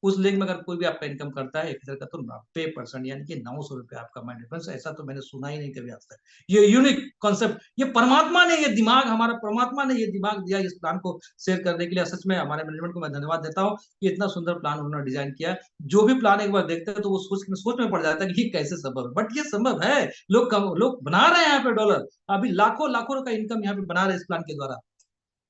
उस लेग में अगर कोई भी आपका इनकम करता है 1,000 का, तो 90%, यानी कि 900 रुपए आपका माय डिफरेंस। ऐसा तो मैंने सुना ही नहीं कभी आज तक। ये यूनिक कॉन्सेप्ट, ये परमात्मा ने ये दिमाग, हमारा परमात्मा ने ये दिमाग दिया इस प्लान को शेयर करने के लिए। सच में हमारे मैनेजमेंट को मैं धन्यवाद देता हूँ कि इतना सुंदर प्लान उन्होंने डिजाइन किया। जो भी प्लान एक बार देखते हैं तो वो सोच में पड़ जाता है कि ये कैसे संभव है, बट ये संभव है। लोग बना रहे हैं यहाँ पे डॉलर, अभी लाखों लाखों का इनकम यहाँ पे बना रहे हैं इस प्लान के द्वारा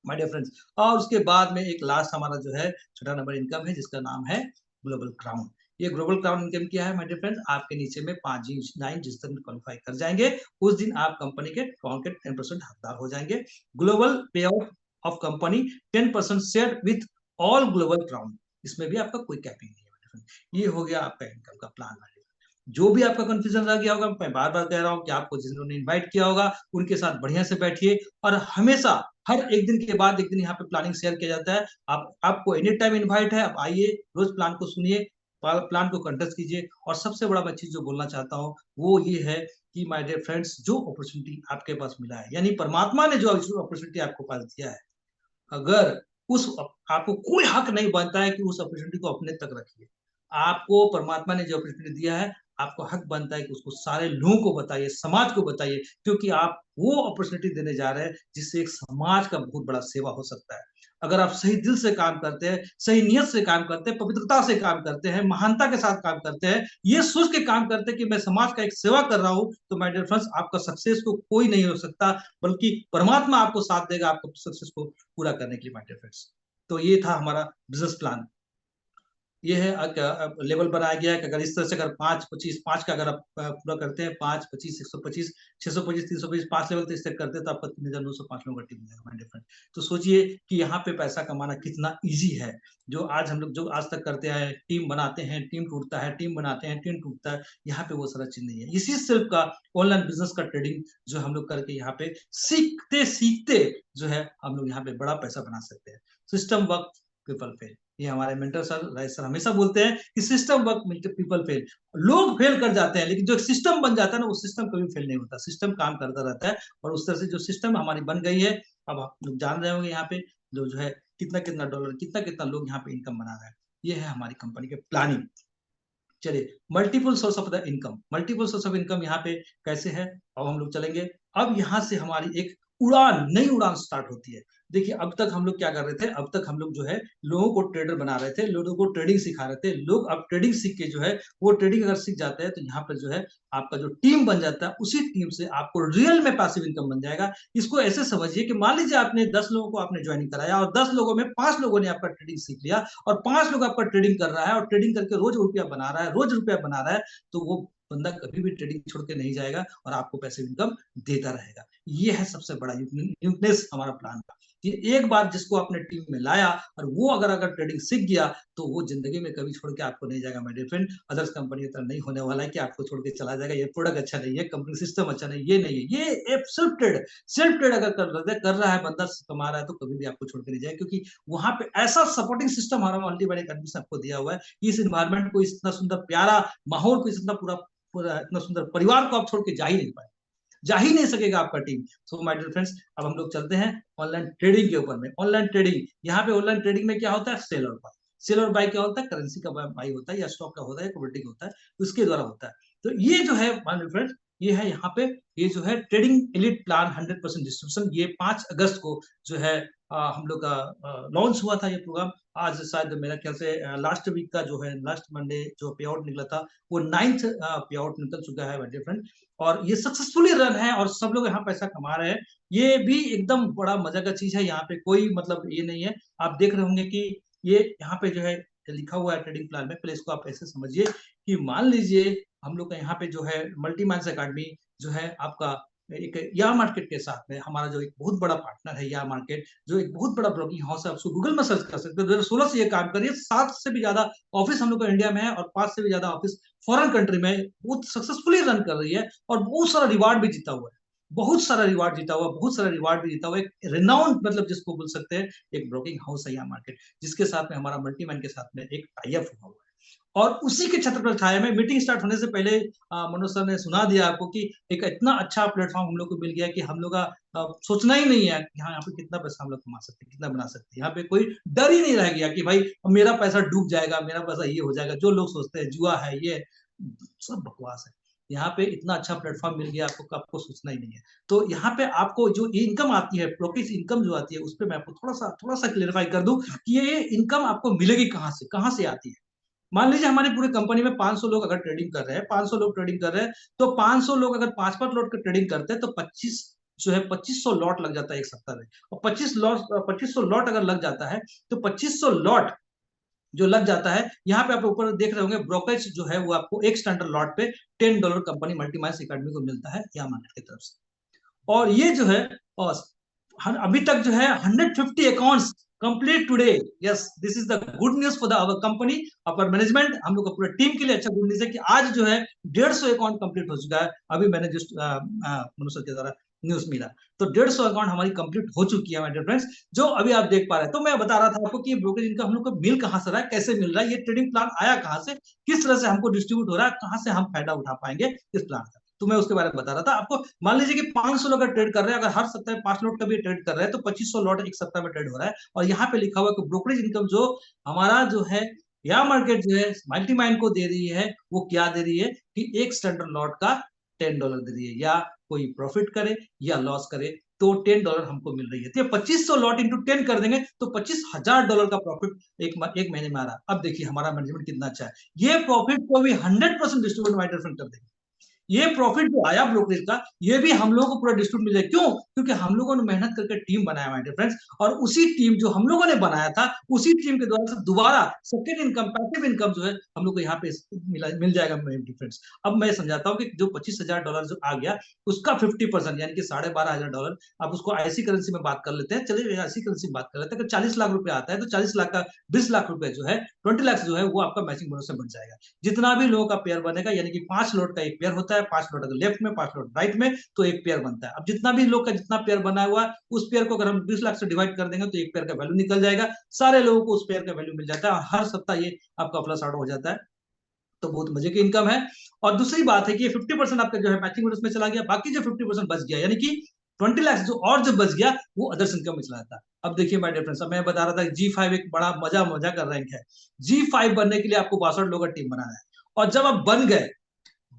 माय डियर फ्रेंड्स। और उसके बाद में एक लास्ट हमारा जो है छोटा नंबर इनकम है, जिसका नाम है ग्लोबल क्राउन। ये ग्लोबल क्राउन इनकम क्या है माय डियर फ्रेंड्स, आपके नीचे में 5 G9 जिस दिन क्वालिफाई कर जाएंगे, उस दिन आप कंपनी के क्राउन के 10% हकदार हो जाएंगे। ग्लोबल पे out of company 10% share with all global crown. इसमें भी आपका कोई कैपिंग नहीं है। ये हो गया आपका इनकम का प्लान। जो भी आपका कंफ्यूजन रह गया होगा, मैं बार बार कह रहा हूँ कि आपको जिन्होंने इनवाइट किया होगा उनके साथ बढ़िया से बैठिए, और हमेशा हर एक दिन के बाद एक दिन यहाँ पे प्लानिंग शेयर किया जाता है। आपको एनी टाइम इनवाइट है, आप आइए, रोज प्लान को सुनिए, प्लान को कंटेस्ट कीजिए। और सबसे बड़ा मैं चीज जो बोलना चाहता हूँ वो ये है कि माय डियर फ्रेंड्स, जो अपॉर्चुनिटी आपके पास मिला है, यानी परमात्मा ने जो अपॉर्चुनिटी आपको पास दिया है, अगर उस आपको कोई हक नहीं बनता है कि उस अपॉर्चुनिटी को अपने तक रखिए। आपको परमात्मा ने जो अपॉर्चुनिटी दिया है, आपको हक बनता है कि उसको सारे लोगों को बताइए, समाज को बताइए, क्योंकि आप वो अपॉर्चुनिटी देने जा रहे हैं जिससे एक समाज का बहुत बड़ा सेवा हो सकता है। अगर आप सही दिल से काम करते हैं, सही नियत से काम करते हैं, पवित्रता से काम करते हैं, महानता के साथ काम करते हैं, ये सोच के काम करते हैं कि मैं समाज का एक सेवा कर रहा हूं, तो माय डियर फ्रेंड्स, आपका सक्सेस को कोई नहीं हो सकता, बल्कि परमात्मा आपको साथ देगा आपको सक्सेस को पूरा करने के लिए, माय डियर फ्रेंड्स। तो ये था हमारा बिजनेस प्लान। ये है लेवल बनाया गया है कि अगर इस तरह से अगर 5 25 5 का अगर आप पूरा करते हैं, 5 25 125 625 325 5 लेवल तक तक करते हैं, तो आपका 3905 लोगों का टीम हो जाएगा, माय डिफरेंट। तो सोचिए कि यहाँ पे पैसा कमाना कितना इजी है। जो आज हम लोग जो आज तक करते हैं, टीम बनाते हैं, टीम टूटता है, टीम बनाते हैं, टीम टूटता है, यहाँ पे वो सारा चीज नहीं है। इसी सिर्फ का ऑनलाइन बिजनेस का ट्रेडिंग जो हम लोग करके यहाँ पे सीखते सीखते जो है हम लोग यहाँ पे बड़ा पैसा बना सकते हैं। System work, people fail. ये हमारे मेंटर सर, राय सर हमेशा बोलते हैं कि सिस्टम वर्क, पीपल फेल। लोग फेल कर जाते हैं, लेकिन जो सिस्टम बन जाता है ना, वो सिस्टम कभी फेल नहीं होता, सिस्टम काम करता रहता है। और उस तरह से जो सिस्टम हमारी बन गई है, अब आप लोग जान रहे होंगे यहाँ पे जो है कितना कितना डॉलर, कितना कितना लोग यहाँ पे इनकम बना रहे हैं। ये है हमारी कंपनी के प्लानिंग। चलिए, multiple source of the income, multiple source of income यहाँ पे कैसे है, अब हम लोग चलेंगे। अब यहाँ से हमारी एक उड़ान, नई उड़ान स्टार्ट होती है। देखिए, अब तक हम लोग क्या कर रहे थे, अब तक हम लोग जो है लोगों को ट्रेडर बना रहे थे, लोगों को ट्रेडिंग सिखा रहे थे। लोग अब ट्रेडिंग सीख के जो है, वो ट्रेडिंग अगर सीख जाते हैं तो यहाँ पर जो है आपका जो टीम बन जाता है, उसी टीम से आपको रियल में पैसिव इनकम बन जाएगा। इसको ऐसे समझिए कि मान लीजिए आपने 10 लोगों को आपने ज्वाइनिंग कराया, और 10 लोगों में 5 लोगों ने आपका ट्रेडिंग सीख लिया, और 5 लोग आपका ट्रेडिंग कर रहा है, और ट्रेडिंग करके रोज रुपया बना रहा है, रोज रुपया बना रहा है, तो वो बंदा कभी भी ट्रेडिंग छोड़ के नहीं जाएगा और आपको पैसे इनकम देता रहेगा। ये है सबसे बड़ा यूनिकनेस हमारा प्लान का, कि एक बार जिसको आपने टीम में लाया और वो अगर ट्रेडिंग सीख गया, तो वो जिंदगी में कभी छोड़ के आपको नहीं जाएगा, my dear friend. Others company की तरह नहीं होने वाला है कि आपको छोड़ के चला जाएगा, ये प्रोडक्ट अच्छा नहीं है, कंपनी सिस्टम अच्छा नहीं, ये नहीं है। ये सेल्फ ट्रेड अगर कर रहा है बंदा, कमा रहा है, तो कभी भी आपको छोड़ के नहीं जाएगा, क्योंकि वहां पे ऐसा सपोर्टिंग सिस्टम हमारा मल्टीबैड एकेडमी से आपको दिया हुआ है। इस इन्वायरमेंट को, इतना सुंदर प्यारा माहौल को, इतना पूरा पूरा इतना सुंदर परिवार को आप छोड़ के जा ही नहीं पाए, जा ही नहीं सकेगा आपका team. So my dear friends, अब हम लोग चलते हैं ऑनलाइन ट्रेडिंग के ऊपर में। ऑनलाइन ट्रेडिंग, यहाँ पे ऑनलाइन ट्रेडिंग में क्या होता है, सेल और बाय। सेल और बाय क्या होता है, करेंसी का बाय होता है, या स्टॉक का होता है, कमोडिटी का होता है, उसके द्वारा होता है। तो ये जो है माय डियर फ्रेंड्स, ये है यहाँ पे, ये जो है ट्रेडिंग एलिट प्लान 100% डिस्ट्रीब्यूशन, ये 5 अगस्त को जो है हम लोग का लॉन्च हुआ था ये प्रोग्राम। आज शायद मेरा ख्याल से लास्ट वीक का जो है, लास्ट मंडे जो पे आउट निकला था, वो 9th पे आउट निकल चुका है माय डियर फ्रेंड, और ये सक्सेसफुली रन है, और सब लोग यहाँ पैसा कमा रहे हैं। ये भी एकदम बड़ा मजा का चीज है, यहाँ पे कोई मतलब ये नहीं है। आप देख रहे होंगे कि ये यहाँ पे जो है लिखा हुआ है ट्रेडिंग प्लान में, पहले इसको आप ऐसे समझिए कि मान लीजिए हम लोग का यहाँ पे जो है मल्टी माइंड्स एकेडमी जो है आपका एक या मार्केट के साथ में, हमारा जो एक बहुत बड़ा पार्टनर है या मार्केट, जो एक बहुत बड़ा ब्रोकिंग हाउस है, आप उसको गूगल में सर्च कर सकते हैं। 2016 से ये काम कर रही है, 7 से भी ज्यादा ऑफिस हम लोग का इंडिया में है, और 5 से भी ज्यादा ऑफिस फॉरेन कंट्री में बहुत सक्सेसफुली रन कर रही है, और बहुत सारा रिवार्ड भी जीता हुआ है, बहुत सारा रिवार्ड जीता हुआ, बहुत सारा रिवार्ड भी जीता हुआ, एक रिनाउंड मतलब जिसको बोल सकते हैं एक ब्रोकिंग हाउस है या मार्केट, जिसके साथ में हमारा मल्टीमैन के साथ में एक टाई अप हुआ है। और उसी के छत्र पर छाया में मीटिंग स्टार्ट होने से पहले मनोज सर ने सुना दिया आपको कि एक इतना अच्छा प्लेटफॉर्म हम लोग को मिल गया कि हम लोग का सोचना ही नहीं है कि हाँ, यहाँ पे कितना पैसा हम लोग कमा सकते हैं, कितना बना सकते हैं। यहाँ पे कोई डर ही नहीं रह गया कि भाई मेरा पैसा डूब जाएगा, मेरा पैसा ये हो जाएगा, जो लोग सोचते हैं जुआ है, ये सब बकवास है। यहाँ पे इतना अच्छा प्लेटफॉर्म मिल गया आपको, आपको सोचना ही नहीं है। तो यहाँ पे आपको जो इनकम आती है, ब्रोकरेज इनकम जो आती है, उस पर मैं आपको थोड़ा सा क्लेरिफाई कर दूं कि ये इनकम आपको मिलेगी कहाँ से आती है। मान लीजिए हमारी पूरी कंपनी में 500 लोग अगर ट्रेडिंग कर रहे हैं, 500 लोग ट्रेडिंग कर रहे हैं, तो 500 लोग अगर 5-5 लॉट का ट्रेडिंग करते हैं, तो 25 जो है 2500 लॉट लग जाता है एक सप्ताह में। और 2500 लॉट अगर लग जाता है, तो 2500 लॉट जो लग जाता है, यहाँ पे आप ऊपर देख रहे होंगे ब्रोकरेज जो है वो आपको एक स्टैंडर्ड लॉट पे $10 कंपनी मल्टीमाइंस एकेडमी को मिलता है या मार्केट की तरफ से। और ये जो है अभी तक जो है 150 accounts complete today. Yes, this is the good news for the our company, upper management, हम लोग का पूरा टीम के लिए अच्छा गुड न्यूज है कि आज जो है 150 अकाउंट कंप्लीट हो चुका है। अभी मैंने जस्ट मनुष्य के द्वारा न्यूज मिला, तो 150 अकाउंट हमारी कंप्लीट हो चुकी है माय फ्रेंड्स, जो अभी आप देख पा रहे हैं। तो मैं बता रहा था आपको कि ब्रोकरेज इनकम हम लोग को मिल कहां से रहा है, कैसे मिल रहा है, ये ट्रेडिंग प्लान आया कहां से, किस तरह से हमको डिस्ट्रीब्यूट हो रहा है, कहां से हम फायदा उठा पाएंगे इस प्लान का। तो मैं उसके बारे में बता रहा था आपको। मान लीजिए कि 500 लोग ट्रेड कर रहे हैं, अगर हर सप्ताह 5 लॉट का भी ट्रेड कर रहे हैं तो 2500 लॉट एक सप्ताह में ट्रेड हो रहा है। और यहाँ पे लिखा हुआ है कि ब्रोकरेज इनकम जो हमारा जो है या मार्केट जो है मल्टी माइंड को दे रही है, वो क्या दे रही है कि एक स्टैंडर्ड लॉट का $10 दे रही है। या कोई प्रॉफिट करे या लॉस करे तो $10 हमको मिल रही है। तो 2500 लॉट इंटू 10 कर देंगे तो $25,000 का प्रॉफिट एक महीने में आ रहा। अब देखिए हमारा मैनेजमेंट कितना अच्छा है, ये प्रॉफिट को भी 100% डिस्ट्रीब्यूट वाइडर कर देंगे। ये प्रॉफिट जो आया ब्रोकरेज का, ये भी हम लोगों को पूरा डिस्ट्रीब्यूट मिल जाए। क्यों? क्योंकि हम लोगों ने मेहनत करके टीम बनाया माय डियर फ्रेंड्स, और उसी टीम जो हम लोगों ने बनाया था, उसी टीम के द्वारा से दोबारा सेकेंड इनकम, पैसिव इनकम जो है हम लोग को यहाँ पे मिल जाएगा माय डियर फ्रेंड्स। अब मैं समझाता हूँ कि जो $25,000 जो आ गया, उसका 50% यानी कि $12,500, अब उसको ऐसी करेंसी में बात कर लेते हैं। चलिए ऐसी करेंसी में बात कर लेते हैं कि 40 लाख रुपए आता है, तो 40 लाख का 20 लाख रुपए जो है, 20 लाख जो है वो आपका मैचिंग बोनस से बन जाएगा। जितना भी लोगों का पेयर बनेगा, यानी कि 5 लोट का एक पेयर होता है, 5 लोट अगर लेफ्ट में, 5 लोट राइट में, तो एक पेयर बनता है। अब जितना भी लोग का जितना पेयर बना हुआ है, उस पेयर को अगर हम 20 लाख से डिवाइड कर देंगे तो एक पेयर का वैल्यू निकल जाएगा। सारे लोगों को उस पेयर का वैल्यू मिल जाता है, और हर सप्ताह ये आपका प्लस आउट हो जाता है। तो बहुत मजे की इनकम है। और दूसरी बात है कि 50% आपका जो है मैचिंग बोनस में चला गया, बाकी जो 50% बच गया, यानी कि 20 लाख जो और जो बच गया, वो अदर्स इनकम में चला जाता है। अब देखिए माय डिफरेंस, अब मैं बता रहा था G5 एक बड़ा मजा का रैंक है। G5 बनने के लिए आपको 62 लोग का टीम बनाना है, और जब आप बन गए,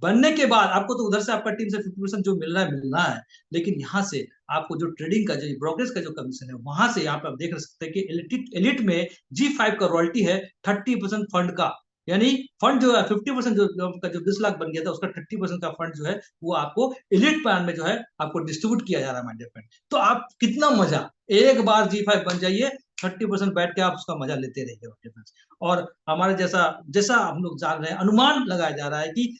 बनने के बाद आपको तो उधर से आपका टीम से 50% जो मिलना है, लेकिन यहाँ से आपको जो ट्रेडिंग का जो ब्रोकरेज का जो कमीशन है, वहां से यहाँ पे आप देख सकते हैं कि एलिट में G5 का रॉयल्टी है 30% फंड का। यानी फंड जो है 50% का जो 20 लाख बन गया था, उसका 30% का फंड जो है वो आपको एलिट प्लान में जो है आपको डिस्ट्रीब्यूट किया जा रहा है माय डियर फ्रेंड। तो आप कितना मजा, एक बार G5 बन जाइए, 30% बैठ के आप उसका मजा लेते रहिए। और हमारे जैसा जैसा हम लोग जान रहे हैं, अनुमान लगाया जा रहा है कि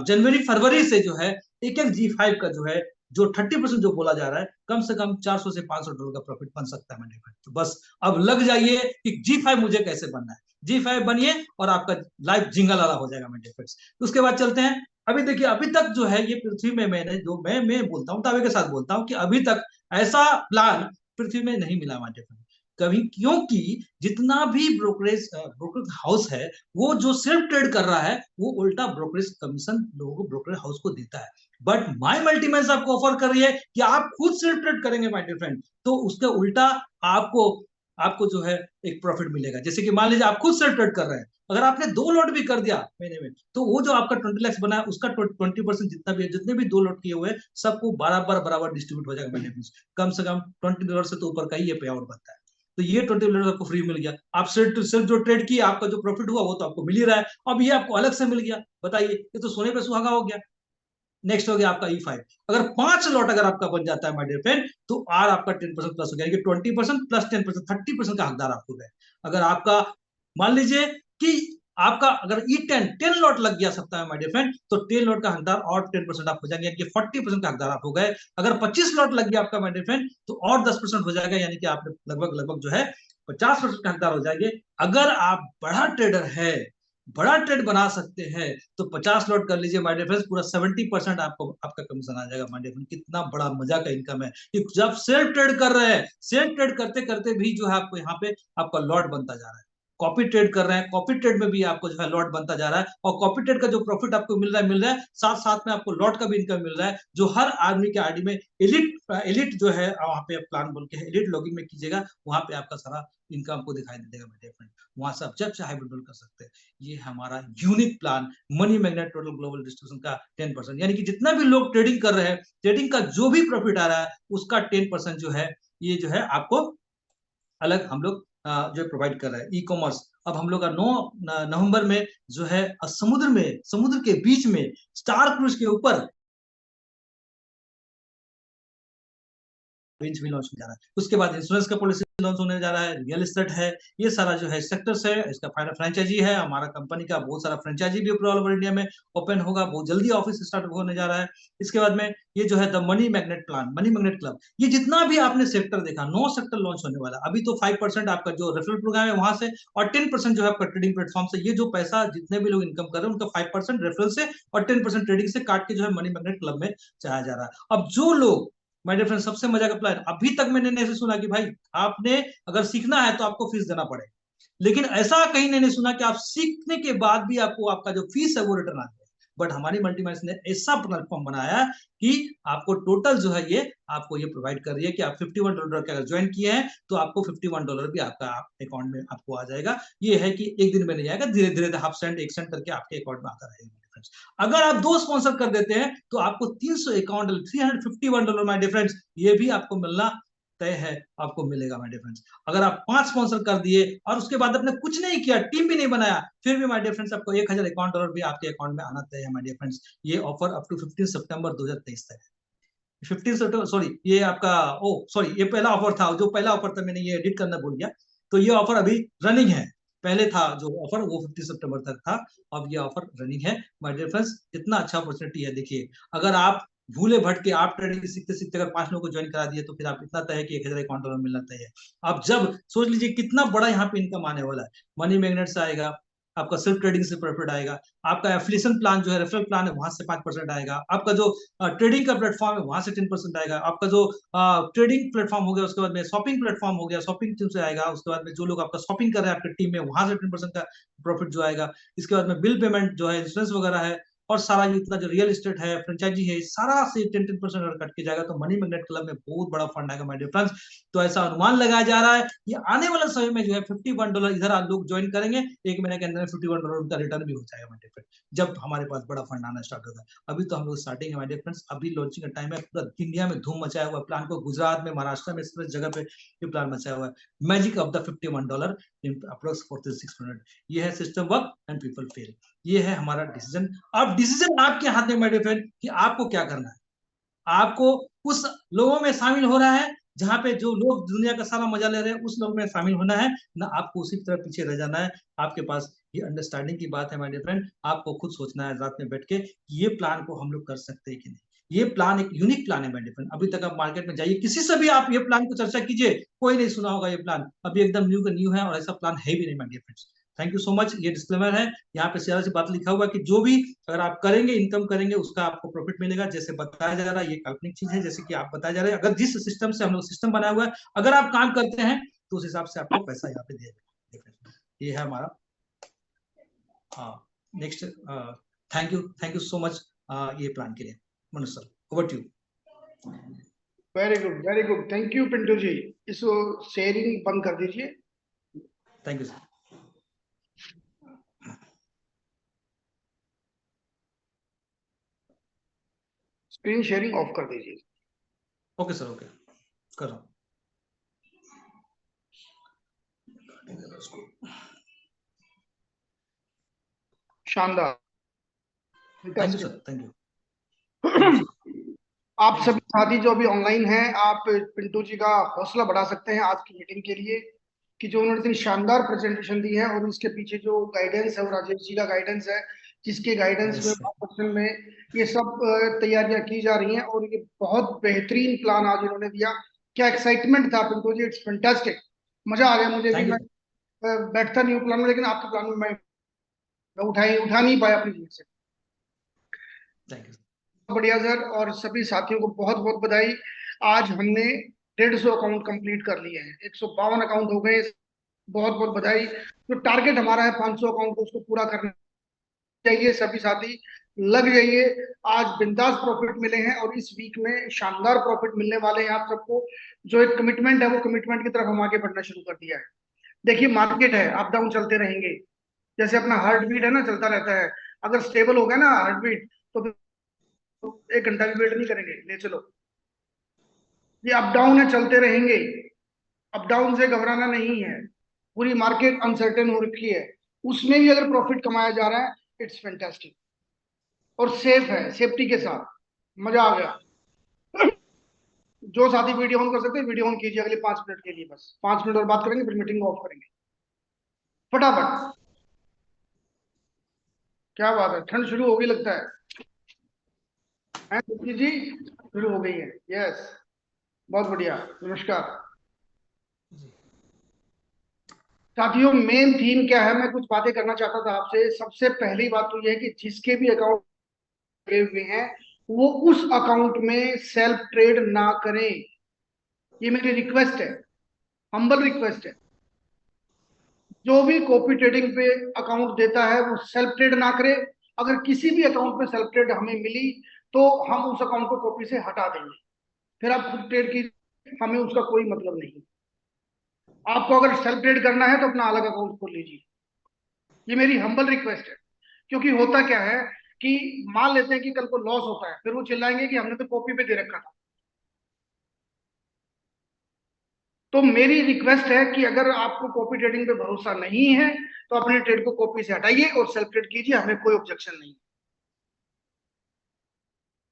जनवरी फरवरी से जो है एक एक G5 का जो है जो 30% जो बोला जा रहा है, कम से कम $400 से $500 का प्रॉफिट बन सकता है मैंने। तो बस अब लग जाइए कि G5 मुझे कैसे बनना है, G5 बनिए और आपका लाइफ जिंगलाला हो जाएगा मेरे फ्रेंड्स। उसके बाद चलते हैं। अभी देखिए, अभी तक जो है ये पृथ्वी में, मैंने जो मैं बोलता हूँ, दावे के साथ बोलता हूँ कि अभी तक ऐसा प्लान पृथ्वी में नहीं मिला हमारे फ्रेंड कभी। क्योंकि जितना भी ब्रोकरेज हाउस है, वो जो सेल्फ ट्रेड कर रहा है, वो उल्टा ब्रोकरेज कमीशन लोगों को ब्रोकरेज हाउस को देता है। बट माय मल्टीमैन्स आपको ऑफर कर रही है कि आप खुद सेल्फ ट्रेड करेंगे माय डियर फ्रेंड, तो उसके उल्टा आपको आपको जो है एक प्रॉफिट मिलेगा। जैसे कि मान लीजिए आप खुद सेल्फ ट्रेड कर रहे हैं, अगर आपने 2 लॉट भी कर दिया महीने में, तो वो जो आपका 20 लाख बना है, उसका 20% जितने भी 2 लॉट किए हुए सबको बराबर बराबर डिस्ट्रीब्यूट हो जाएगा महीने में। कम से कम $20 से तो ऊपर का ही ये पे आउट बनता है। तो ये $20 आपको फ्री मिल गया। आप सिर्फ जो ट्रेड किया, आपका जो प्रॉफिट हुआ वो तो आपको मिल ही रहा है, अब ये आपको अलग से मिल गया। बताइए, ये तो सोने पे सुहागा हो गया। नेक्स्ट हो गया आपका E5। अगर 5 लॉट अगर आपका बन जाता है माय डियर फ्रेंड, तो आर आपका 10% प्लस हो गया, 20% प्लस 10%, 30% का हकदार आपको गए। अगर आपका मान लीजिए कि आपका अगर E10 लॉट लग गया सप्ताह में माय डियर फ्रेंड, तो 10 लॉट का हकदार और 10% आप हो जाएंगे, यानी कि 40% का हकदार आप हो गए। अगर 25 लॉट लग गया आपका माय डियर फ्रेंड, तो और 10% हो जाएगा, यानी कि आप लगभग जो है 50% का हकदार हो जाएंगे। अगर आप बड़ा ट्रेडर है, बड़ा ट्रेड बना सकते हैं, तो 50 लॉट कर लीजिए माय डियर फ्रेंड्स, पूरा 70% आपको आपका कमीशन आ जाएगा माय डियर फ्रेंड। कितना बड़ा मजा का इनकम है कि जब सेल्फ ट्रेड कर रहे हैं, सेल्फ ट्रेड करते करते भी जो है आपको यहाँ पे आपका लॉट बनता जा रहा है। कॉपी ट्रेड कर रहे हैं, कॉपी ट्रेड में भी आपको जो है लॉट बनता जा रहा है, और कॉपी ट्रेड का जो प्रॉफिट आपको मिल रहा है, साथ साथ में आपको लॉट का भी इनकम मिल रहा है, जो हर आदमी के आईडी में एलिट जो है वहां पे प्लान बोल के एलिट लॉगिन में कीजिएगा, वहां पे आपका सारा इनकम आपको दिखाई देगा मेरे फ्रेंड। वहां से आप जब चाहे विड्रॉल कर सकते हैं। ये हमारा unique plan money magnet total global distribution का 10%, यानी कि जितना भी लोग ट्रेडिंग कर रहे हैं, ट्रेडिंग का जो भी प्रॉफिट आ रहा है, उसका 10% जो है ये जो है आपको अलग हम लोग जो प्रोवाइड कर रहे हैं। ई कॉमर्स, अब हम लोग का 9 नवंबर में जो है समुद्र के बीच में स्टार क्रूज के ऊपर बेंच भी लॉन्च होने जा रहा है। उसके बाद इंश्योरेंस का पॉलिसी लॉन्च होने जा रहा है, रियल एस्टेट है, ये सारा जो है सेक्टर्स है। इसका फ्रेंचाइजी है, हमारा कंपनी का बहुत सारा फ्रेंचाइजी भी ऑल ओवर इंडिया में ओपन होगा, बहुत जल्दी ऑफिस स्टार्ट होने जा रहा है। इसके बाद में ये जो है the money magnet plan, money magnet club, ये जितना भी आपने सेक्टर देखा 9 सेक्टर लॉन्च होने वाला। अभी तो 5% आपका जो रेफरल प्रोग्राम है वहां से, और 10% जो है आपका ट्रेडिंग प्लेटफॉर्म से। ये जो पैसा जितने भी लोग इनकम कर रहे हैं उनका 5% रेफरल से और 10% ट्रेडिंग से काट के जो है मनी मैग्नेट क्लब में चाहा जा रहा है। अब जो लोग, माय डियर फ्रेंड, सबसे मजा का प्लान, अभी तक मैंने ऐसे सुना कि भाई आपने अगर सीखना है तो आपको फीस देना पड़े, लेकिन ऐसा कहीं नहीं सुना कि आप सीखने के बाद भी आपको आपका जो फीस है वो रिटर्न आ जाए। बट हमारी मल्टीमाइंस ने ऐसा प्लेटफॉर्म बनाया कि आपको टोटल जो है ये आपको ये प्रोवाइड कर रही है कि आप $51 के अगर ज्वाइन किए हैं तो आपको $51 भी आपका अकाउंट में आपको आ जाएगा। ये है कि एक दिन में नहीं आएगा, धीरे धीरे हाफ सेंट 1 सेंट करके आपके अकाउंट में आता रहेगा। अगर आप 2 स्पॉन्सर कर देते हैं तो आपको $351 माय डिफरेंस ये भी आपको मिलना तय है, आपको मिलेगा माय डिफरेंस। अगर आप 5 स्पॉन्सर कर दिए और उसके बाद आपने कुछ नहीं किया, टीम भी नहीं बनाया, फिर भी माय डियर फ्रेंड्स आपको $1051 भी आपके अकाउंट में आना तय है माय डियर फ्रेंड्स। ये ऑफर अप टू 15 सितंबर 2023 तक है। 15 सितंबर, सॉरी ये आपका, ओ सॉरी, ये पहला ऑफर था, जो पहला ऑफर था मैंने ये एडिट करना भूल गया। तो ये ऑफर अभी रनिंग है, पहले था जो ऑफर वो 15 सितंबर तक था, अब ये ऑफर रनिंग है माय डियर फ्रेंड्स। कितना अच्छा अपॉर्चुनिटी है। देखिए, अगर आप भूले भटके आप ट्रेडिंग सीखते सीखते अगर 5 लोगों को ज्वाइन करा दिए तो फिर आप इतना तय है कि $1051 मिलना तय है। आप जब सोच लीजिए कितना बड़ा यहाँ पे इनकम आने वाला है। मनी मैग्नेट से आएगा, आपका सेल्फ ट्रेडिंग से प्रॉफिट आएगा, आपका एफिलिएशन प्लान जो है, रेफरल प्लान है, वहां से 5% आएगा, आपका जो ट्रेडिंग का प्लेटफॉर्म है वहां से 10% आएगा, आपका जो ट्रेडिंग प्लेटफॉर्म हो गया, उसके बाद में शॉपिंग प्लेटफॉर्म हो गया, शॉपिंग से आएगा, उसके बाद में जो लोग आपका शॉपिंग कर रहे हैं आपकी टीम में वहां से 10% का प्रॉफिट जो आएगा। इसके बाद में बिल पेमेंट जो है, इंश्योरेंस वगैरह है, और सारा जितना जो रियल एस्टेट है, फ्रेंचाइजी है, सारा से 10% अगर कट के जाएगा तो मनी मैग्नेट क्लब में बहुत बड़ा फंड आएगा माय डियर फ्रेंड्स। तो ऐसा अनुमान लगाया जा रहा है कि आने वाले समय में जो है $51 इधर आप लोग ज्वाइन करेंगे, 1 महीने के अंदर $51 उनका रिटर्न भी हो जाएगा माय डियर फ्रेंड, जब हमारे पास बड़ा फंड आना स्टार्ट होगा। अभी तो हम लोग स्टार्टिंग है माय डियर फ्रेंड्स, अभी लॉन्चिंग का टाइम है, पूरा इंडिया में धूम मचाया हुआ प्लान को, गुजरात में, महाराष्ट्र में, इस तरह जगह पे ये प्लान मचाया हुआ है। Magic of the $51 in approx 46 minute. ये है system work and people fail. ये है हमारा डिसीजन। अब डिसीजन आपके हाथ में माय डियर फ्रेंड कि आपको क्या करना है। आपको उस लोगों में शामिल हो रहा है जहां पे जो लोग दुनिया का सारा मजा ले रहे हैं, उस लोग में शामिल होना है ना, आपको उसी तरह पीछे रह जाना है। आपके पास ये अंडरस्टैंडिंग की बात है माय डियर फ्रेंड, आपको खुद सोचना है रात में बैठ के कि ये प्लान को हम लोग कर सकते हैं कि नहीं। ये प्लान एक यूनिक प्लान है माय डियर फ्रेंड। अभी तक आप मार्केट में जाइए, किसी से भी आप ये प्लान को चर्चा कीजिए, कोई नहीं सुना होगा ये प्लान। अभी एकदम न्यू का न्यू है और ऐसा प्लान है भी नहीं my dear friends. Thank you so much. ये डिस्क्लेमर है, यहाँ पे सीधा सी बात लिखा हुआ है कि जो भी अगर आप करेंगे, इनकम करेंगे, उसका आपको प्रॉफिट मिलेगा। जैसे बताया जा रहा है, ये काल्पनिक चीज है, जैसे कि आप बताया जा रहे हैं, अगर जिस सिस्टम से हम लोग सिस्टम बनाया हुआ है, अगर आप काम करते हैं तो उस हिसाब से आपको पैसा यहाँ पे दिया। ये है हमारा। हाँ, next, thank you so much ये प्लान के लिए। मनुष्य sir, over to you. Very good, thank you Pintu ji. इसको शेयरिंग बंद कर दीजिए। Thank you sir. Screen sharing off कर दीजिए। ओके सर, ओके, कर रहा हूँ। शानदार, thank you sir, thank you. आप सभी साथी जो अभी ऑनलाइन हैं, आप पिंटू जी का हौसला बढ़ा सकते हैं आज की मीटिंग के लिए, कि जो उन्होंने इतनी शानदार प्रेजेंटेशन दी है और इसके पीछे जो गाइडेंस है वो राजेश जी का गाइडेंस है, जिसके गाइडेंस में मार्गदर्शन में ये सब तैयारियां की जा रही हैं। और ये बहुत बेहतरीन प्लान आज इन्होंने दिया। क्या एक्साइटमेंट था पिंटू जी, इट्स फैंटास्टिक। मजा आ गया मुझे कि मैं बैठता नहीं हूँ प्लान में, लेकिन आपके प्लान में मैं उठा नहीं पाया अपनी जीत से। Thank you. बढ़िया सर, और सभी साथियों को बहुत बहुत बधाई। आज हमने 150 अकाउंट कंप्लीट कर लिए हैं, 152 अकाउंट हो गए। बहुत बहुत बधाई। जो टारगेट हमारा है 500 अकाउंट को, उसको पूरा करना चाहिए। सभी साथी लग जाइए। आज बिंदास प्रॉफिट मिले हैं और इस वीक में शानदार प्रॉफिट मिलने वाले हैं आप सबको। जो एक कमिटमेंट है, वो कमिटमेंट की तरफ हम आगे बढ़ना शुरू कर दिया है। देखिए, मार्केट है, अप डाउन चलते रहेंगे। जैसे अपना हार्ट बीट है ना, चलता रहता है। अगर स्टेबल हो गया ना हार्ट बीट, तो 1 घंटा भी वेट नहीं करेंगे, ले चलो। ये अप डाउन है, चलते रहेंगे। अप डाउन से घबराना नहीं है। पूरी मार्केट अनसर्टेन हो रखी है, उसमें भी अगर प्रॉफिट कमाया जा रहा है, इट्स फैंटास्टिक। और सेफ है, सेफ्टी के साथ। मजा आ गया। जो साथी वीडियो ऑन कर सकते हैं वीडियो ऑन कीजिए अगले 5 मिनट के लिए, बस 5 मिनट और बात करेंगे, फिर मीटिंग ऑफ करेंगे फटाफट। क्या बात है, ठंड शुरू हो गई लगता है कुर्सी जी? शुरू हो गई है, यस, बहुत बढ़िया, नमस्कार साथियों। मेन थीम क्या है, मैं कुछ बातें करना चाहता था आपसे। सबसे पहली बात तो यह है कि जिसके भी अकाउंट लगे हुए हैं वो उस अकाउंट में सेल्फ ट्रेड ना करें, ये मेरी रिक्वेस्ट है, हम्बल रिक्वेस्ट है। जो भी कॉपी ट्रेडिंग पे अकाउंट देता है वो सेल्फ ट्रेड ना करे। अगर किसी भी अकाउंट में सेल्फ ट्रेड हमें मिली तो हम उस अकाउंट को कॉपी से हटा देंगे, फिर आप खुद ट्रेड कीजिए, हमें उसका कोई मतलब नहीं। आपको अगर सेल्फ ट्रेड करना है तो अपना अलग अकाउंट खोल लीजिए, ये मेरी हम्बल रिक्वेस्ट है। क्योंकि होता क्या है कि मान लेते हैं कि कल को लॉस होता है, फिर वो चिल्लाएंगे कि हमने तो कॉपी पे दे रखा था। तो मेरी रिक्वेस्ट है कि अगर आपको कॉपी ट्रेडिंग पे भरोसा नहीं है तो अपने ट्रेड को कॉपी से हटाइए और सेल्फ ट्रेड कीजिए, हमें कोई ऑब्जेक्शन नहीं।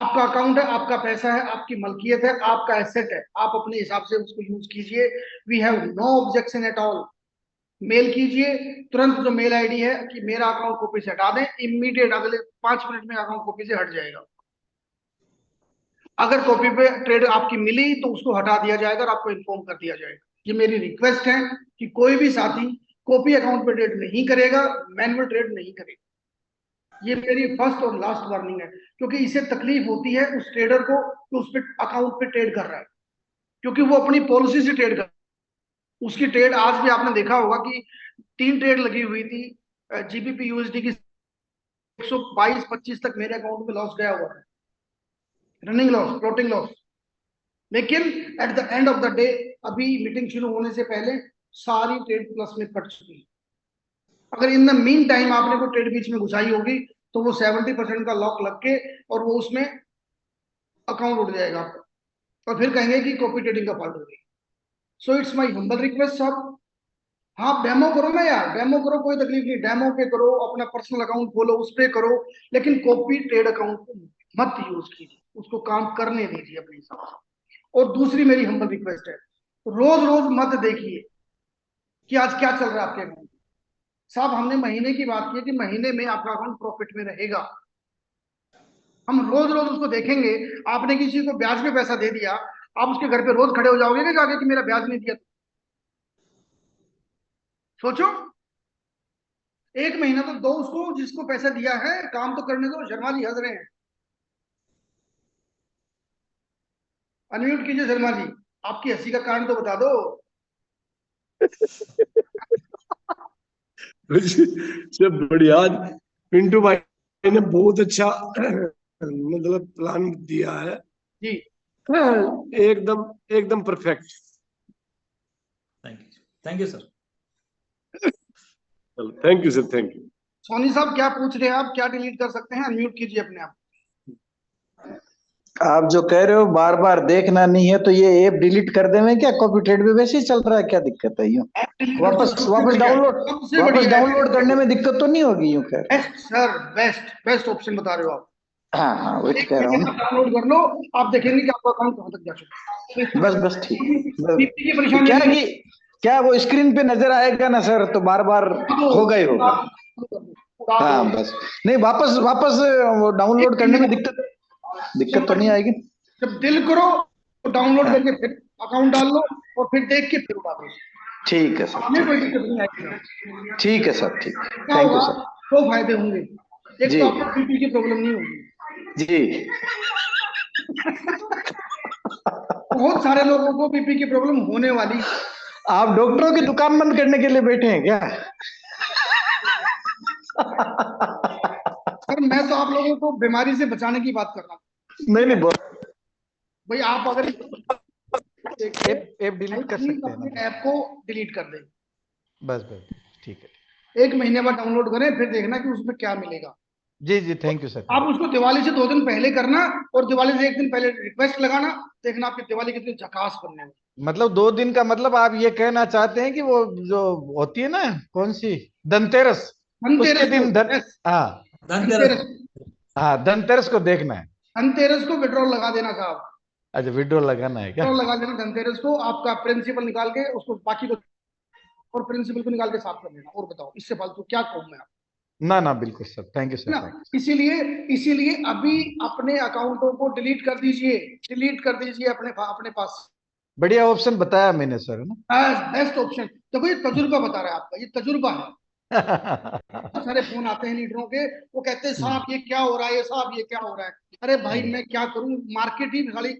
आपका अकाउंट है, आपका पैसा है, आपकी मलकियत है, आपका एसेट है, आप अपने हिसाब से उसको यूज कीजिए। We have no objection at all. Mail कीजिए तुरंत, जो मेल आईडी है कि मेरा अकाउंट कॉपी से हटा दें, इमीडिएट अगले 5 मिनट में अकाउंट कॉपी से हट जाएगा। अगर कॉपी पे ट्रेड आपकी मिली तो उसको हटा दिया जाएगा और आपको इन्फॉर्म कर दिया जाएगा। ये मेरी रिक्वेस्ट है कि कोई भी साथी कॉपी अकाउंट पे ट्रेड नहीं करेगा, मैनुअल ट्रेड नहीं करेगा। ये मेरी फर्स्ट और लास्ट वार्निंग है, क्योंकि इससे तकलीफ होती है उस ट्रेडर को जो उस पे अकाउंट पे ट्रेड कर रहा है, क्योंकि वो अपनी पॉलिसी से ट्रेड कर रहा है। उसकी ट्रेड आज भी आपने देखा होगा कि 3 ट्रेड लगी हुई थी जीबीपी यूएसडी की, 122-25 तक मेरे अकाउंट में लॉस गया हुआ है, रनिंग लॉस, फ्लोटिंग लॉस। लेकिन at the end of the day, अभी मीटिंग शुरू होने से पहले सारी ट्रेड प्लस में कट चुकी है। अगर इन द मीन टाइम आपने कोई ट्रेड बीच में घुसाई होगी तो वो 70% का लॉक लग के और वो उसमें अकाउंट उड़ जाएगा आपका, और फिर कहेंगे कि कॉपी ट्रेडिंग का फॉल्ट हो गई। So it's my humble request साहब। हाँ, डेमो करो ना यार, डेमो करो, कोई तकलीफ नहीं, डेमो पे करो, अपना पर्सनल अकाउंट खोलो, उस पे करो, लेकिन कॉपी ट्रेड अकाउंट को मत यूज कीजिए, उसको काम करने दीजिए अपने हिसाब से। और दूसरी मेरी हम्बल रिक्वेस्ट है, रोज रोज मत देखिए कि आज क्या चल रहा है आपके अकाउंट। साहब, हमने महीने की बात की कि महीने में आपका अकाउंट प्रॉफिट में रहेगा, हम रोज रोज उसको देखेंगे। आपने किसी को ब्याज पे पैसा दे दिया, आप उसके घर पे रोज खड़े हो जाओगे कि जाके कि मेरा ब्याज नहीं दिया? सोचो, 1 महीना तो दो उसको, जिसको पैसा दिया है, काम तो करने दो। शर्मा जी हंस रहे हैं, अनम्यूट कीजिए शर्मा जी, आपकी हंसी का कारण तो बता दो। सब बढ़िया। पिंटू भाई ने बहुत अच्छा मतलब प्लान दिया है, जी एकदम एकदम परफेक्ट। Thank you sir. चलो, thank you sir, thank you. Soni साहब क्या पूछ रहे हैं आप, क्या डिलीट कर सकते हैं? अनम्यूट कीजिए अपने आप। आप जो कह रहे हो बार बार देखना नहीं है तो ये ऐप डिलीट कर देंगे क्या? कॉपी ट्रेड में वैसे ही चल रहा है, क्या दिक्कत है? यूं ऐप डिलीट कर दो, वापस सबसे वापस बढ़िया, डाउनलोड सबसे वापस बढ़िया डाउनलोड करने में दिक्कत तो नहीं होगी? यूं खैर, best sir, best best option बता रहे हो आप। हाँ हाँ, वही तो एक कह रहा हूँ महीने ना। बाद डाउनलोड कर लो, आप देखेंगे कि आपका अकाउंट कहां तक जा चुका है। बस बस ठीक है। बीपी की तो परेशानी क्या नहीं कि क्या वो स्क्रीन पे नजर आएगा ना सर, तो बार बार होगा ही होगा। उड़ा दो। हाँ बस, नहीं वापस वापस वो एक डाउनलोड करने महीने में दिक्कत दिक्कत तो नहीं आएगी? जब दिल करो तो डाउनलोड हाँ करके फिर अकाउंट डाल लो और फिर देख के फिर उड़ा दो। ठीक है सर, हमें ठीक कोई है, दिक्कत नहीं आएगी। ठीक है सर, ठीक है, क्या थैंक यू होगा, सर। 2 फायदे होंगे। एक जी तो आपको बीपी की प्रॉब्लम नहीं होगी। जी। बहुत सारे लोगों को बीपी की प्रॉब्लम होने वाली। आप डॉक्टरों की दुकान बंद करने के लिए बैठे हैं क्या? पर मैं तो आप लोगों को बीमारी से बचाने की बात कर रहा हूँ। नहीं नहीं, भाई आप अगर देखिए, ऐप ऐप डिलीट कर प्लीज सकते हैं ना अपने बस? ऐप को डिलीट कर दें। बस बस, ठीक है। 1 महीने बाद डाउनलोड करें, फिर देखना कि उसमें क्या मिलेगा। जी जी, थैंक यू सर, आप थैंक उसको दिवाली से 2 दिन पहले करना, और दिवाली से 1 दिन पहले रिक्वेस्ट लगाना, देखना आपकी दिवाली कितनी झकास बनने में। मतलब 2 दिन का मतलब आप ये कहना चाहते हैं कि वो जो होती है ना, कौन सी, धनतेरस, उसके धनतेरस को, दिन धन, यस, हाँ धनतेरस। धनतेरस, हाँ, धनतेरस को देखना है। धनतेरस को विड्रॉल लगा देना साहब। अच्छा विड्रॉल लगाना है क्या? तो लगा लेना धनतेरस को, आपका प्रिंसिपल निकाल के उसको बाकी को, और प्रिंसिपल को निकाल के साफ कर लेना। और बताओ इससे फालतू क्या कहूँ मैं आपको, ना ना बिल्कुल सर, थैंक यू है सर, ना। Thank you. इसीलिए इसीलिए अभी अपने अकाउंटों को डिलीट कर दीजिए, डिलीट कर दीजिए अपने अपने पास। बढ़िया ऑप्शन बताया मैंने सर, है बेस्ट ऑप्शन। देखो ये तजुर्बा बता रहा है आपका, ये तजुर्बा है। ना। सारे फोन आते हैं लीडरों के, वो कहते हैं साहब ये क्या हो रहा है, ये साहब ये क्या हो रहा है। अरे भाई मैं क्या करूं, मार्केट ही खाली